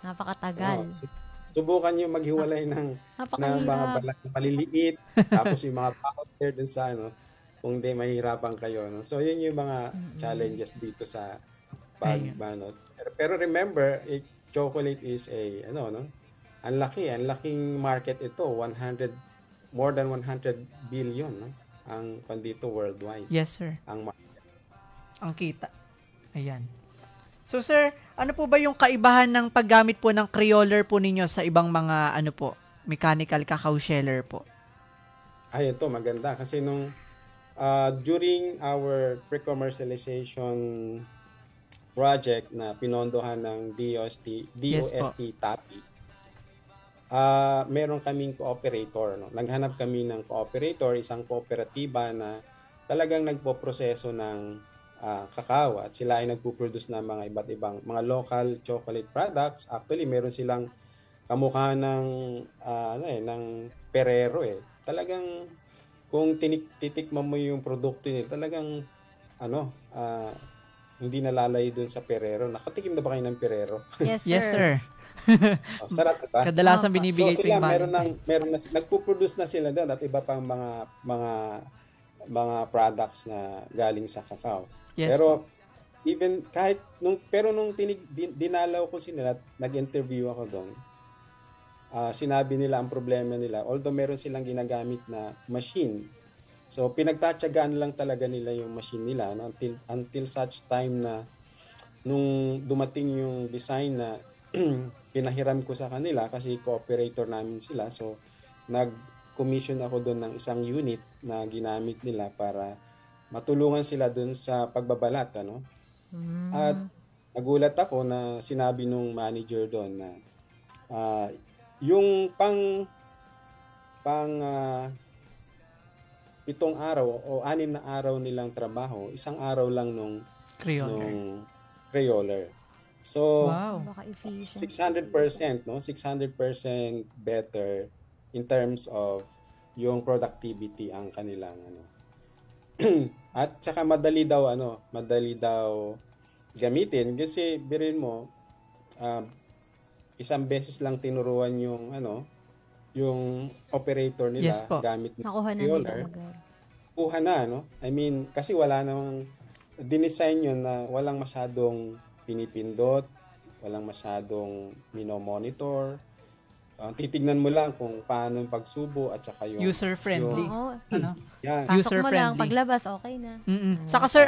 Napakatagal. Subukan nyo maghiwalay ng mga Napakahirap. balat na paliliit, tapos yung mga powder dun sa kung di mahirapan kayo. No? So, yun yung mga challenges dito sa Pero remember, chocolate is ang laking market ito, more than 100 billion, no? Ang dito worldwide. Yes, sir. Ang market. Ang kita. Ayan. So, sir, ano po ba yung kaibahan ng paggamit po ng crioller po ninyo sa ibang mga, mechanical cacao sheller po? Ay, ito, maganda. Kasi during our pre-commercialization project na pinondohan ng DOST TAPI, meron kaming cooperator. No? Naghanap kami ng cooperator, isang kooperatiba na talagang nagpo-proseso ng kakao at sila ay nagpo-produce ng mga iba't ibang mga local chocolate products. Actually, meron silang kamukha ng ng Ferrero eh. Talagang kung titikman mo yung produkto nila, talagang hindi nalalay dun sa Ferrero. Nakatikim na ba kayo ng Ferrero? Yes, sir. Yes, sir. Sarap ba? Kadalasan binibigay So po sila yung meron na nagpo-produce na sila doon at iba pang mga products na galing sa kakao. Yes, pero even kahit nung dinalaw ko sila, nag-interview ako doon. Sinabi nila ang problema nila, although meron silang ginagamit na machine. So pinagtatyagaan lang talaga nila yung machine nila until such time na nung dumating yung design na pinahiram ko sa kanila kasi cooperator namin sila. So nag-commission ako doon ng isang unit na ginamit nila para matulungan sila doon sa pagbabalat, At nagulat ako na sinabi nung manager doon na yung pang 7 araw o 6 na araw nilang trabaho, 1 araw lang nung crioller. So, wow. Baka efficient. 600%, 600% better in terms of yung productivity ang kanilang At saka madali daw gamitin kasi birin mo isang beses lang tinuruan yung operator nila gamit ng nakuha na crioller. Kuha na, I mean, kasi wala namang dinesign yun na walang masyadong pinipindot, walang masyadong minomonitor. Titignan mo lang kung paano yung pagsubo at saka yung user-friendly. Yan. Pasok mo lang, paglabas, okay na. Saka sir,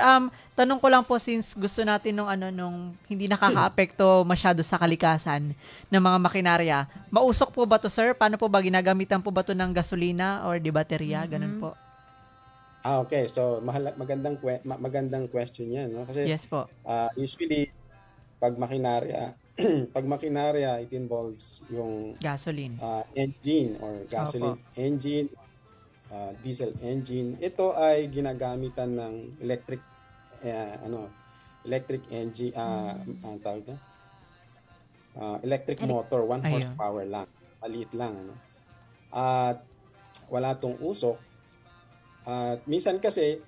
tanong ko lang po since gusto natin nung hindi nakaka-apekto masyado sa kalikasan ng mga makinarya. Mausok po ba to, sir? Paano po ba ginagamitan po ba to ng gasolina or di baterya? Ganun po. Okay. So, magandang question yan. No? Kasi yes po. Usually, pag makinarya, it involves yung gasoline engine or gasoline engine, diesel engine. Ito ay ginagamitan ng electric engine, ang tawag na? Electric motor, 1 horsepower lang. Maliit lang. At wala tong usok. At minsan kasi,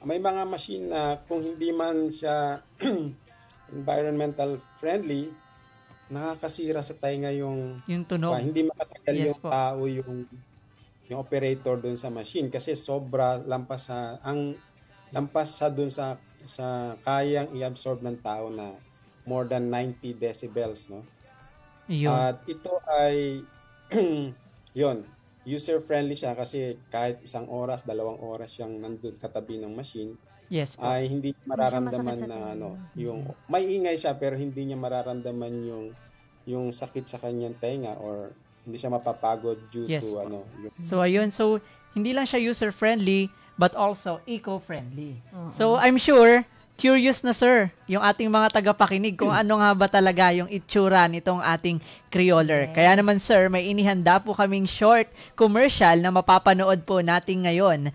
may mga machine na kung hindi man siya environmental friendly, nakakasira sa tainga yung tunog. Hindi makatagal yung tao yung operator doon sa machine kasi sobra lampas sa doon sa kayang i-absorb ng tao na more than 90 decibels, no? At ito ay user friendly siya kasi kahit 1 oras, 2 oras siyang nandun katabi ng machine. Yes po. Ay hindi mararamdaman na yung may ingay siya pero hindi niya mararamdaman yung sakit sa kanyang tenga or hindi siya mapapagod due to So ayun, so hindi lang siya user friendly but also eco-friendly. So I'm sure curious na sir yung ating mga tagapakinig kung ano nga ba talaga yung itsura nitong ating crioller. Kaya naman sir, may inihanda po kaming short commercial na mapapanood po natin ngayon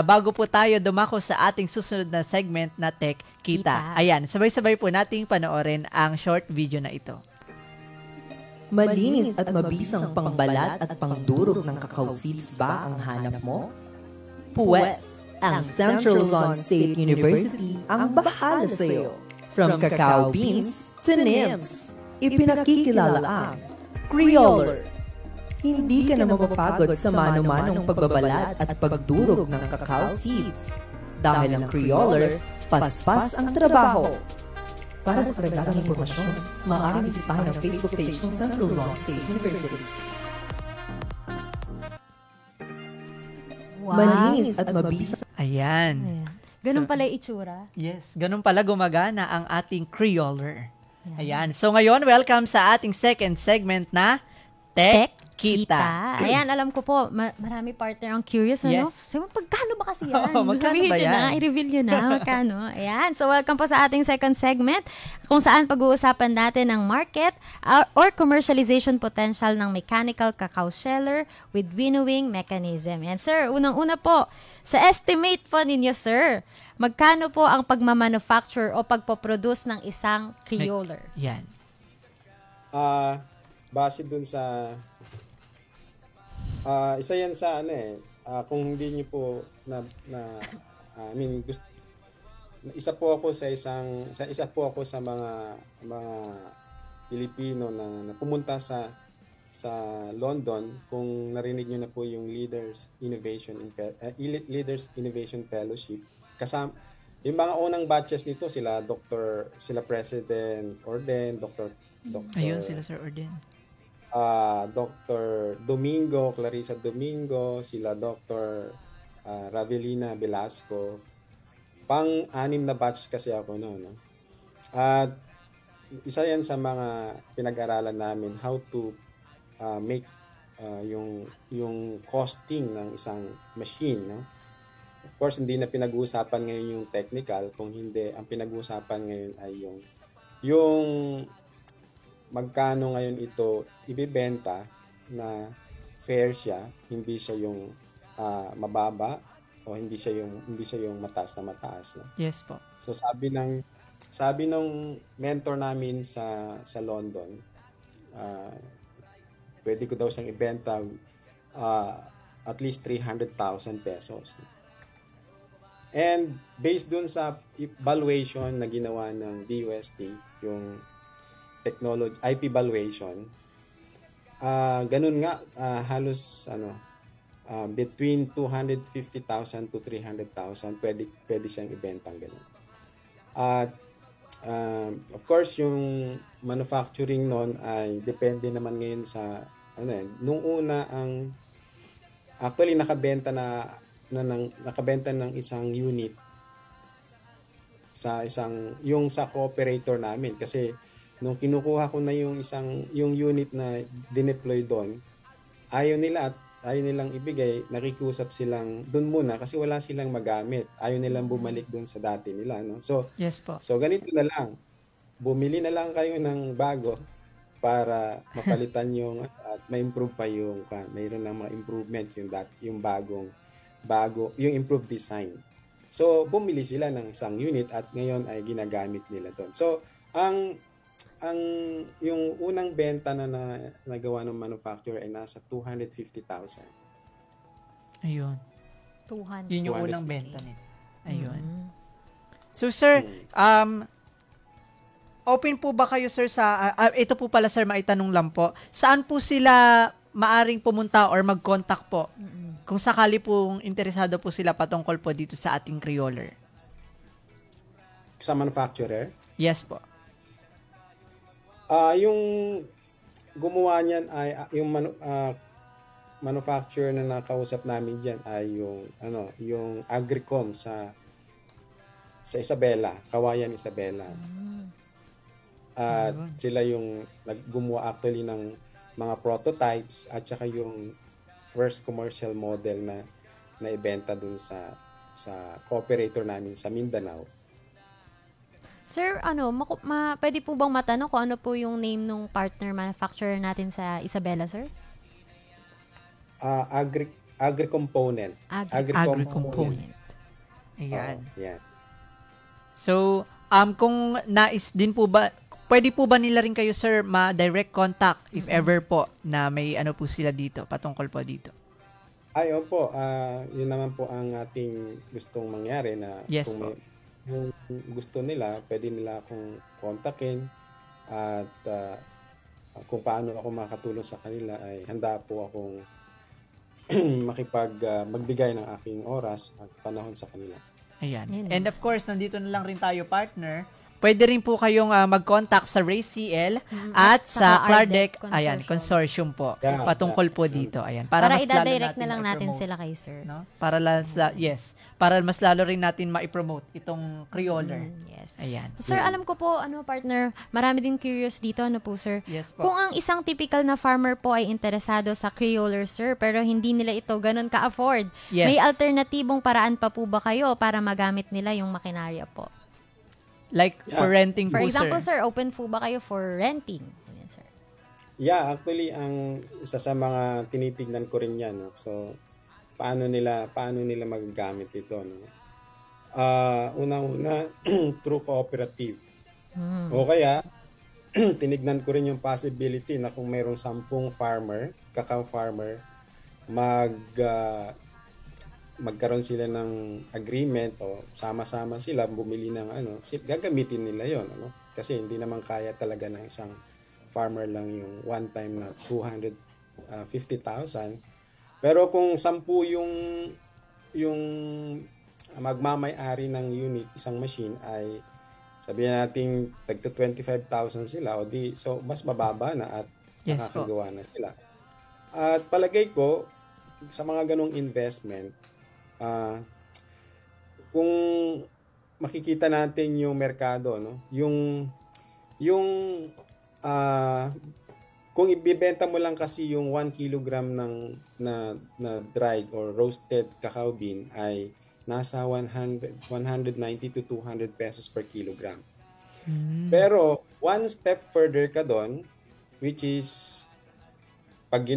bago po tayo dumako sa ating susunod na segment na Tech Kita. Ayan, sabay-sabay po nating panoorin ang short video na ito. Malinis at mabisang pangbalat at pangdurog ng cacao seeds ba ang hanap mo? Puwes, ang Central Luzon State University ang bahala sa iyo. From cacao beans to nibs, ipinakikilala ang Creoler. Hindi ka na mapapagod sa mano-manong pagbabalat at pagdurog ng cacao seeds. Dahil ang Creoler, paspas ang trabaho. Para sa karagdagang impormasyon, maaaring bisitahin ang Facebook page ng Central Luzon State University. Wow. Malinis at mabisa. Ayan. Ayan. Ganun pala yung itsura. Yes, ganun pala gumagana ang ating Creoler. Ayan. So ngayon, welcome sa ating second segment na Tech Kita. Ayan, alam ko po, marami partner ang curious, ano? Yes. So, magkano ba kasi yan? Oo, magkano Sabihin ba nyo yan? na, i-reveal nyo na, magkano. Ayan, so welcome po sa ating second segment kung saan pag-uusapan natin ang market or commercialization potential ng mechanical cacao sheller with winnowing mechanism. And sir, unang-una po, sa estimate po ninyo, sir, magkano po ang pagmamanufacture o pagpoproduce ng isang Creoler? Yan. Base dun sa isa yan sa kung hindi niyo po isa po ako sa mga Pilipino na pumunta sa London. Kung narinig niyo na po yung Leaders Innovation Fellowship, kasama yung mga unang batches nito, sila President Orden, Dr. Ayun sila Sir Orden. Dr. Domingo, Clarissa Domingo, sila Dr. Ravelina Velasco. Pang-anim na batch kasi ako no. At isa yan sa mga pinag-aralan namin, how to make yung costing ng isang machine, no? Of course, hindi na pinag-uusapan ngayon yung technical, kung hindi, ang pinag-uusapan ngayon ay yung magkano ngayon ito ibibenta na fair siya, hindi siya yung mababa o hindi siya yung mataas na mataas, no? Yes po. So sabi ng mentor namin sa London, pwede ko daw siyang ibenta at least 300,000 pesos. And based dun sa valuation na ginawa ng DUST, yung technology IP valuation, ganun nga, halos between 250,000 to 300,000 pwede siyang ibentang ganun. At of course, yung manufacturing noon ay depende naman ngayon sa nung una actually nakabenta ng isang unit sa cooperator namin, kasi nung kinukuha ko na yung unit na dineploy doon, ayaw nilang ibigay, nakikusap silang doon muna kasi wala silang magamit. Ayaw nilang bumalik doon sa dati nila, no? So, yes po. So ganito na lang. Bumili na lang kayo ng bago para mapalitan yung at ma-improve pa yung mayroon ng mga improvement yung yung improved design. So, bumili sila ng isang unit at ngayon ay ginagamit nila doon. So, yung unang benta na nagawa ng manufacturer ay nasa 250,000. Ayun. 200. Yun yung unang benta nila. Ayun. Mm-hmm. So sir, open po ba kayo sir sa ito po pala sir, maitanong lang po. Saan po sila maaring pumunta or mag-contact po? Kung sakali pong interesado po sila patungkol po dito sa ating Creoler. Sa manufacturer? Yes po. Yung gumawa niyan ay yung manufacturer na nakausap namin diyan ay yung Agricom sa Isabela, Kawayan Isabela. At sila yung naggumawa actually ng mga prototypes at saka yung first commercial model na ibenta dun sa cooperator namin sa Mindanao. Sir, pwede po bang matanong kung ano po yung name ng partner manufacturer natin sa Isabela, sir? Agri-component. Agri-component. Ayan. Yeah. So, kung nais din po ba, pwede po ba nila rin kayo, sir, ma-direct contact if ever po na may ano po sila dito, patungkol po dito? Ay, opo. Yun naman po ang ating gustong mangyari na Yes kung po. kung gusto nila, pwede nila akong kontakin at kung paano ako makatulong sa kanila ay handa po akong magbigay ng aking oras at panahon sa kanila. Ayan. Yun. And of course, nandito na lang rin tayo, partner. Pwede rin po kayong mag-contact sa Ray CL at sa Clardeck, ayan, consortium po. Yeah, patungkol yeah. po dito. Ayan. Para mas lalo i-direct na natin lang natin ma-promote, sila kay sir. no? Para mas lalo rin natin ma-promote itong Creoler. Yes. Ayan. Sir, alam ko po, partner, marami din curious dito, po, sir? Yes po. Kung ang isang typical na farmer po ay interesado sa Creoler, sir, pero hindi nila ito ganun ka-afford, Yes. may alternatibong paraan pa po ba kayo para magamit nila yung makinarya po? Like for renting For po, example, sir. sir, open po ba kayo for renting? Ganyan, sir. Yeah, actually ang isa sa mga tinitignan ko rin 'yan, no. So paano nila magagamit ito, no? Una through cooperative. O kaya tinignan ko rin yung possibility na kung mayroong 10 cacao farmer, magkaroon sila ng agreement o sama-sama sila bumili ng gagamitin nila 'yon, ano? Kasi hindi naman kaya talaga ng isang farmer lang yung one time na 250,000. Pero kung 10 yung magmamay-ari ng unit, isang machine ay sabihin natin tagto 25,000 sila o di so mas mababa na at Yes po. nakakagawa na sila. At palagay ko sa mga ganong investment, kung makikita natin yung merkado, no, yung kung ibibenta mo lang kasi yung 1 kilogram na dried or roasted cacao bean ay nasa 190 to 200 pesos per kilogram. Pero one step further ka doon, which is pag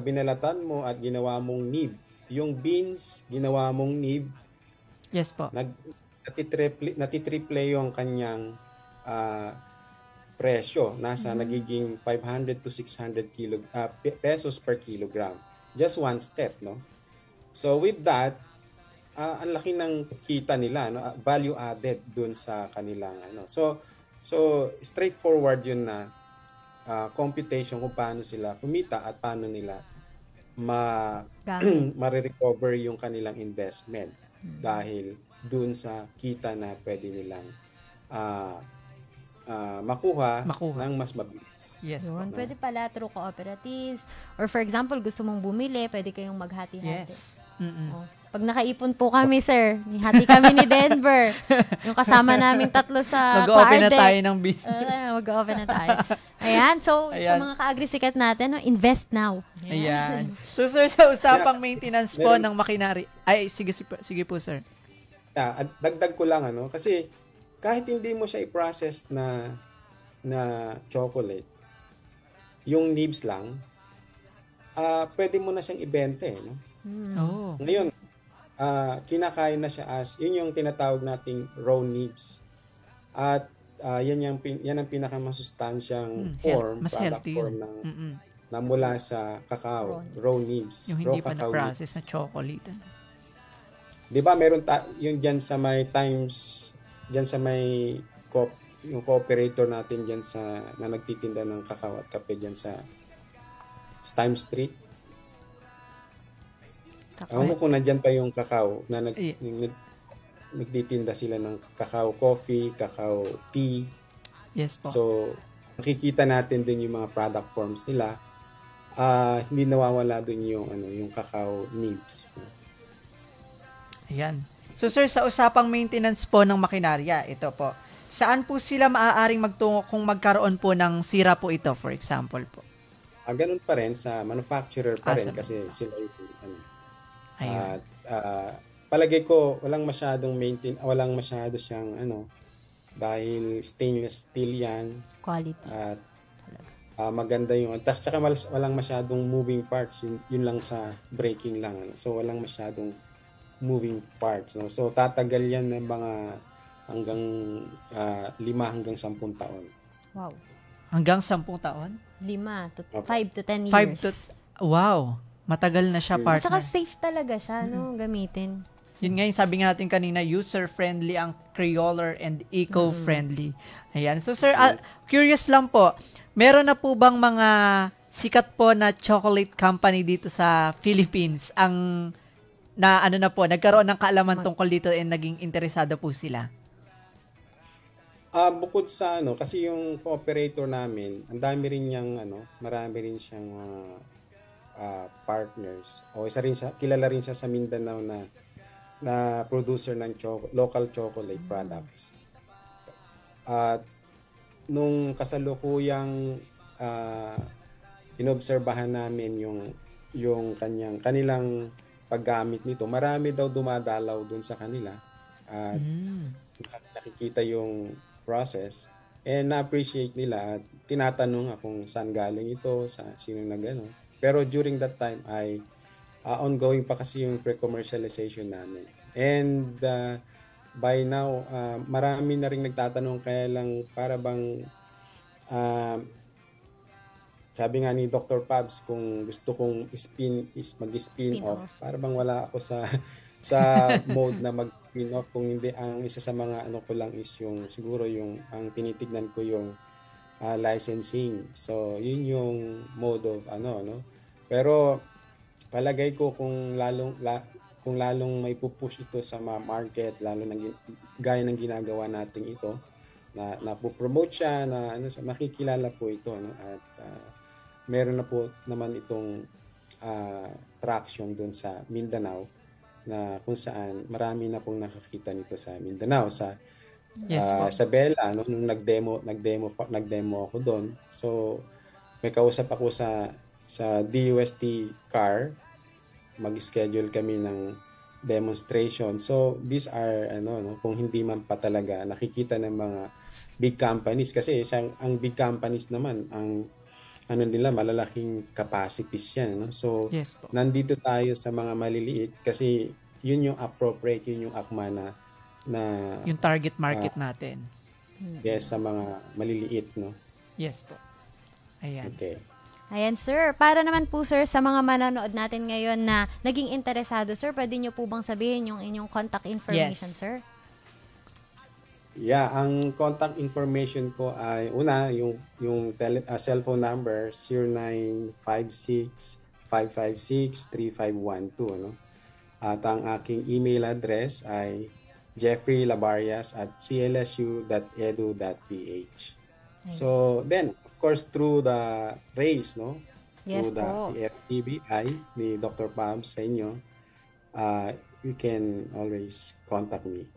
binalatan mo at ginawa mong nib, yung beans, ginawa mong nib, Yes po. natitriple yung kanyang presyo. Nasa nagiging 500 to 600 pesos per kilogram. Just one step, no? So with that, ang laki ng kita nila, no? Value added dun sa kanilang So straightforward yun na computation kung paano sila kumita at paano nila ma-recover yung kanilang investment dahil dun sa kita na pwede nilang makuha ng mas mabilis. Yes po. Yun, pwede pala through cooperatives. Or for example, gusto mong bumili, pwede kayong maghati-hati. Yes. Oh. Pag nakaipon po kami, sir, hati kami ni Denver. Yung kasama namin tatlo sa Mag-open na Clardeck. tayo ng business. Mag-open na tayo. Ayan, so sa Ayan. mga ka-agrisikat natin, invest now. Ayan. So, sir, sa usapang maintenance po ng makinari. Ay, sige po, sir. At dagdag ko lang, kasi kahit hindi mo siya i-process na chocolate, yung nibs lang, pwede mo na siyang ibenta, no? Oh. Ngayon, kinakain na siya yun yung tinatawag nating raw nibs. At yan ang pinakamasustansyang form, Mas product healthy form yun. na mula sa cacao, raw nibs. Yung raw hindi pa cacao na-process nibs. na chocolate. Di ba meron yung dyan sa may dyan sa may yung cooperator natin dyan na nagtitinda ng kakao at kape dyan sa Times Street. Alam mo kung nandyan pa yung kakao na nagtitinda sila ng kakao coffee, kakao tea. Yes po. So, makikita natin din yung mga product forms nila. Hindi nawawala dun yung kakao nibs. Ayan. So, sir, sa usapang maintenance po ng makinarya, ito po. Saan po sila maaaring magtungo kung magkaroon po ng sira po ito, for example po? Ganun pa rin sa manufacturer pa rin Sa kasi sila yung Ayun. At palagay ko walang masyado siyang dahil stainless steel yan Quality. at maganda yung tsaka walang masyadong moving parts, yun lang sa braking lang, so walang masyadong moving parts, no? So tatagal yan ng mga hanggang 5 hanggang 10 taon. Wow. Hanggang 10 taon? 5 to 10 5 years. to... Wow. Matagal na siya, At partner. saka safe talaga siya, no? Gamitin. Yun nga yung sabi nga natin kanina, user-friendly ang Crioller and eco-friendly. Ayan. So, sir, curious lang po, meron na po bang mga sikat po na chocolate company dito sa Philippines ang na ano na po, nagkaroon ng kaalaman tungkol dito and naging interesado po sila? Bukod sa kasi yung cooperator namin, ang dami rin niyang marami rin siyang partners. O isa rin siya, kilala rin siya sa Mindanao na producer ng local chocolate products. At nung kasalukuyang inobserbahan namin yung kanilang paggamit nito, marami daw dumadalaw dun sa kanila at nakikita yung process and na-appreciate nila at tinatanong kung saan galing ito, sa sino na gano'n. Pero during that time ay ongoing pa kasi yung pre-commercialization namin. And by now, marami na rin nagtatanong kaya lang para bang sabi nga ni Dr. Pabs kung gusto kong mag-spin off, para bang wala ako sa mode na mag-spin off. Kung hindi, ang isa sa mga ko lang is yung siguro ang tinitignan ko yung licensing. So yun yung mode of Pero palagay ko kung lalong may pupush ito sa market, lalo gaya ng ginagawa natin ito, na po-promote siya, makikilala po ito, at meron na po naman itong traction doon sa Mindanao, na kung saan marami na pong nakakita nito sa Mindanao, sa Bella, nung nagdemo ako doon. So may kausap ako sa DUST car, mag-schedule kami ng demonstration. So these are kung hindi man pa talaga nakikita ng mga big companies, kasi ang big companies naman ang nila, malalaking capacities yan, so nandito tayo sa mga maliliit kasi yun yung appropriate, yun yung akma na yung target market natin. Yes, sa mga maliliit, Yes po. Ayan. Okay. Ayan, sir. Para naman po, sir, sa mga manonood natin ngayon na naging interesado, sir, pwede nyo po bang sabihin yung inyong contact information, sir? Yeah, ang contact information ko ay yung cellphone number 0956-556-3512, At ang aking email address ay jeffreylabarias@clsu.edu.ph. So then, of course, through the race, Yes through the PFTBI ni Dr. Pabs sa inyo, you can always contact me.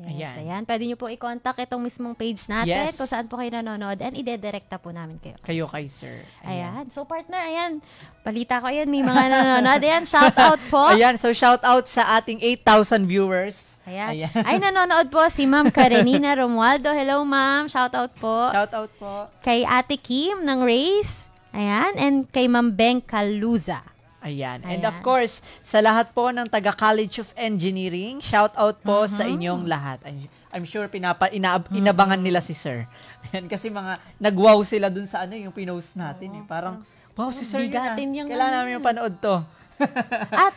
Yes, ayan. Pwede nyo po i-contact itong mismong page natin kung saan po kayo nanonood, and ide-directa po namin kayo. Kayo kay sir. Ayan. So, partner, ayan. Balita ko yan. May mga nanonood. Ayan, shout out po. Ayan, so shout out sa ating 8,000 viewers. Ayan. Ay, nanonood po si Ma'am Karenina Romualdo. Hello, ma'am. Shout out po. Shout out po. Kay Ate Kim ng Race. Ayan. And kay Ma'am Beng Caluza. Ayan. And of course, sa lahat po ng taga College of Engineering, shout out po sa inyong lahat. I'm sure inabangan nila si Sir. Ayan, kasi nag-wow sila dun sa yung pinost natin. Parang, wow, si Sir yun. Kailangan namin yung panood to. At,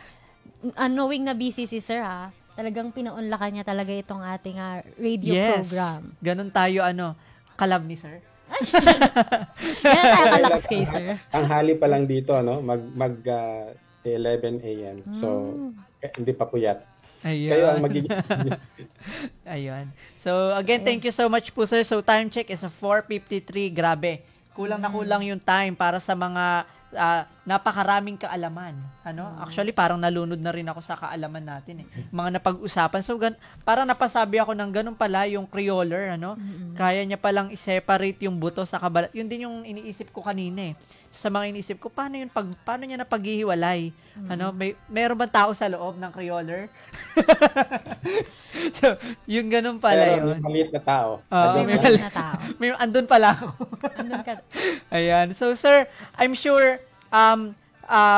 knowing na busy si Sir, talagang pinaunlakan niya talaga itong ating radio program. Ganun tayo, kalab ni Sir. Yan tayo kalaks kay Sir. Tanghali pa lang dito, mag 11 a.m. So, hindi pa puyat. Ayun. Kayo ang magiging... Ayun. So, again, thank you so much po, sir. So, time check is 4:53. Grabe. Kulang na kulang yung time para sa mga napakaraming kaalaman. Actually, parang nalunod na rin ako sa kaalaman natin. Mga napag-usapan. So, para napasabi ako ng ganun pala yung Crioller, Kaya niya palang i-separate yung buto sa kabalat. Yun din yung iniisip ko kanina. Sa mga iniisip ko, paano niya napaghihiwalay? Meron bang tao sa loob ng Crioller? So, yung ganun pala yun. May maliit na tao. May maliit na tao. Andun pala ako. Andun ka. Ayan. So, sir, I'm sure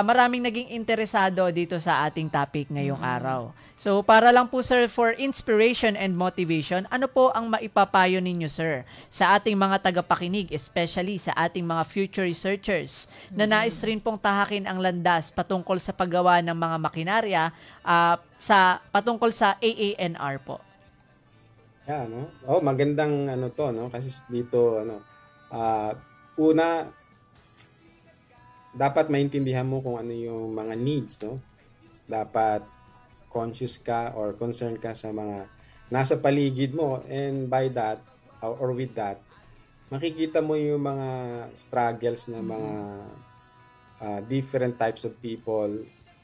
maraming naging interesado dito sa ating topic ngayong araw. So, para lang po sir, for inspiration and motivation, ano po ang maipapayo ninyo sir sa ating mga tagapakinig, especially sa ating mga future researchers na nais rin pong tahakin ang landas patungkol sa paggawa ng mga makinarya patungkol sa AANR po? Yeah, no? Oh, magandang ano to, no? Kasi dito una dapat maintindihan mo kung ano yung mga needs, no? Dapat conscious ka or concerned ka sa mga nasa paligid mo, and by that or with that makikita mo yung mga struggles ng mga different types of people.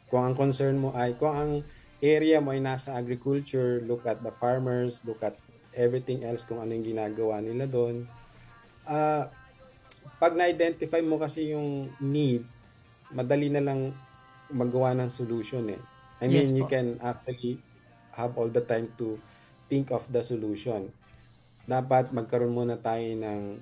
Kung ang concern mo ay, kung ang area mo ay nasa agriculture, look at the farmers, look at everything else kung ano yung ginagawa nila doon. Pag na-identify mo kasi yung need, madali na lang magawa ng solution eh. I mean, you can actually have all the time to think of the solution. Dapat magkaroon muna tayo ng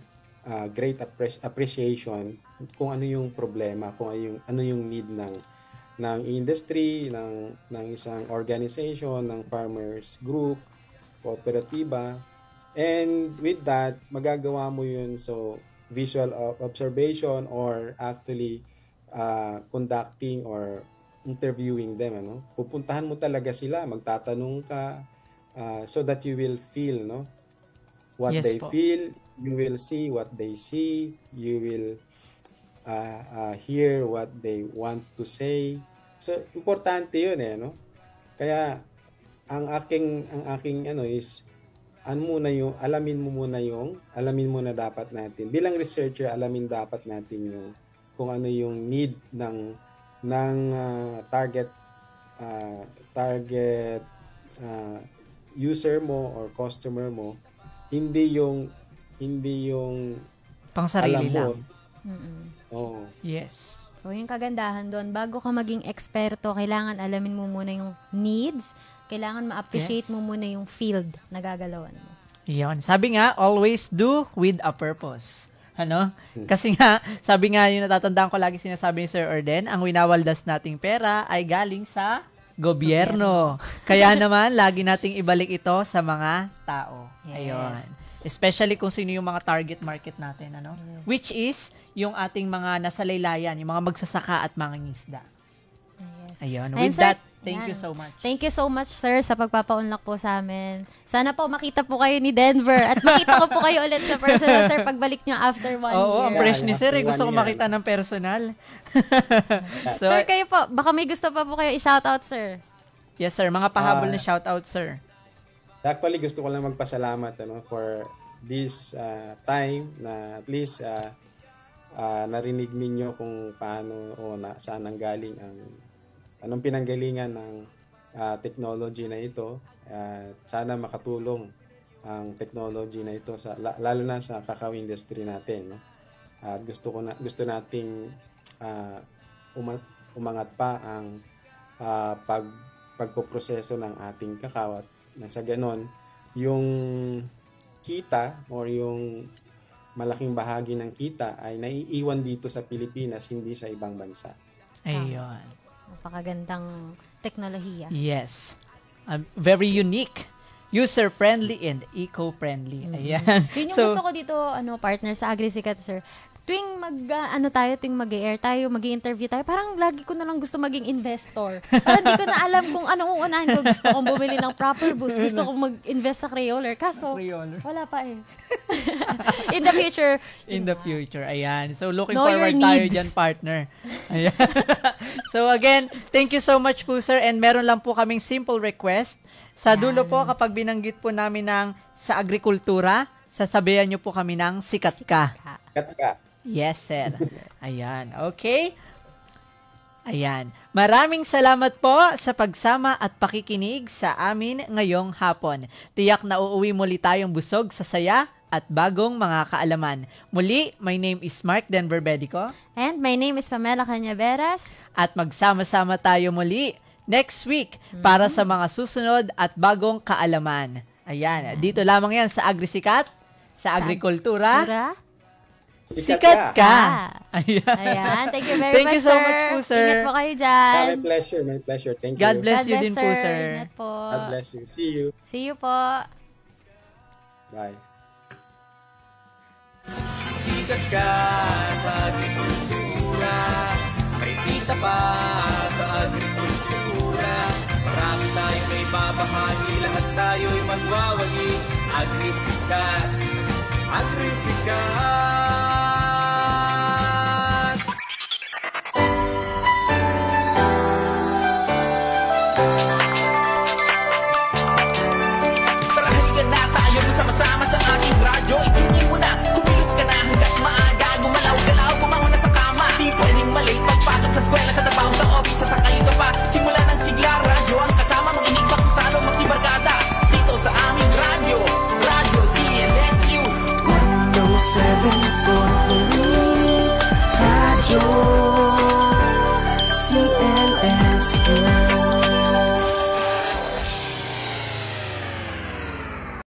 great appreciation kung ano yung problema, kung ano yung need ng industry, ng isang organization, ng farmers group, kooperatiba. And with that, magagawa mo yun. So, visual observation or actually conducting or interviewing them, ano? Pupuntahan mo talaga sila, magtatanong ka so that you will feel, no? What they feel, you will see what they see, you will hear what they want to say. So importante 'yun eh, no? Kaya ang aking ano is alamin mo na dapat natin bilang researcher, alamin dapat natin yung kung ano yung need ng target user mo or customer mo, hindi yung pangsarili lang. Oh. Yes. So, yung kagandahan doon, bago ka maging eksperto, kailangan alamin mo muna yung needs, kailangan ma-appreciate mo muna yung field na gagalawan mo. Iyon. Sabi nga, always do with a purpose. Ano? Kasi nga, sabi nga yung natatandaan ko lagi sinasabi ni Sir Orden, ang winawaldas nating pera ay galing sa gobyerno. Kaya naman, lagi nating ibalik ito sa mga tao. Yes. Ayun. Especially kung sino yung mga target market natin. Ano? Yes. Which is, yung ating mga nasa laylayan, yung mga magsasaka at mga ngisda. Yes. Ayun. And With sir, that, thank you so much. Thank you so much, sir, sa pagpapaunlak po sa amin. Sana po makita po kayo ni Denver at makita ko po kayo ulit sa personal, sir, pagbalik nyo after 1 year. Oo, ang fresh ni Sir. After Gusto ko 1 year. makita ng personal. So, Sir, kayo po, baka may gusto pa po kayo i-shoutout, sir. yes, sir. Mga pahabol na shoutout, sir. Actually, gusto ko lang magpasalamat for this time na at least narinig ninyo kung paano o saan ang galing anong pinanggalingan ng technology na ito. Sana makatulong ang technology na ito lalo na sa cacao industry natin, no? At gusto nating umangat pa ang pagpoproseso ng ating kakao at sa ganon yung kita or yung malaking bahagi ng kita ay naiiwan dito sa Pilipinas, hindi sa ibang bansa. Ayun. Napakagandang teknolohiya. Yes. Very unique. User-friendly and eco-friendly. Ayan. Yun yung gusto ko dito, partner sa AgriSikat, sir. Tuwing tuwing mag-air tayo, mag-interview tayo, parang lagi ko na lang gusto maging investor. Parang hindi ko na alam kung anong uunahin ko. Gusto kong bumili ng proper boost. Gusto kong mag-invest sa Crayoler. Kaso, wala pa eh. In the future. In the future. Ayan. So, looking Know your forward tayo needs. dyan, partner. Ayan. So, again, thank you so much po, sir. And meron lang po kaming simple request. Sa dulo po, kapag binanggit po namin ng sa agrikultura, sasabihan nyo po kami ng sikat ka. Katka. Yes, sir. Ayan. Okay? Ayan. Maraming salamat po sa pagsama at pakikinig sa amin ngayong hapon. Tiyak na uuwi muli tayong busog sa saya at bagong mga kaalaman. Muli, my name is Mark Denver Bedico. And my name is Pamela Cañaveras. At magsama-sama tayo muli next week para sa mga susunod at bagong kaalaman. Ayan. Dito lamang yan sa AgriSikat, sa Agrikultura. Sikat ka. Ayan. Thank you very Thank much, you so sir. much po, sir. Ingat po kayo dyan. My pleasure, my pleasure. Thank you. God bless God you bless, din po, sir. Ingat po. God bless you. See you. See you po. Bye. Sikat ka sa agrikultura, may kita pa sa agrikultura. Marami tayong may babahagi, lahat tayo'y magwawagi. Agrisikat, agrisikat.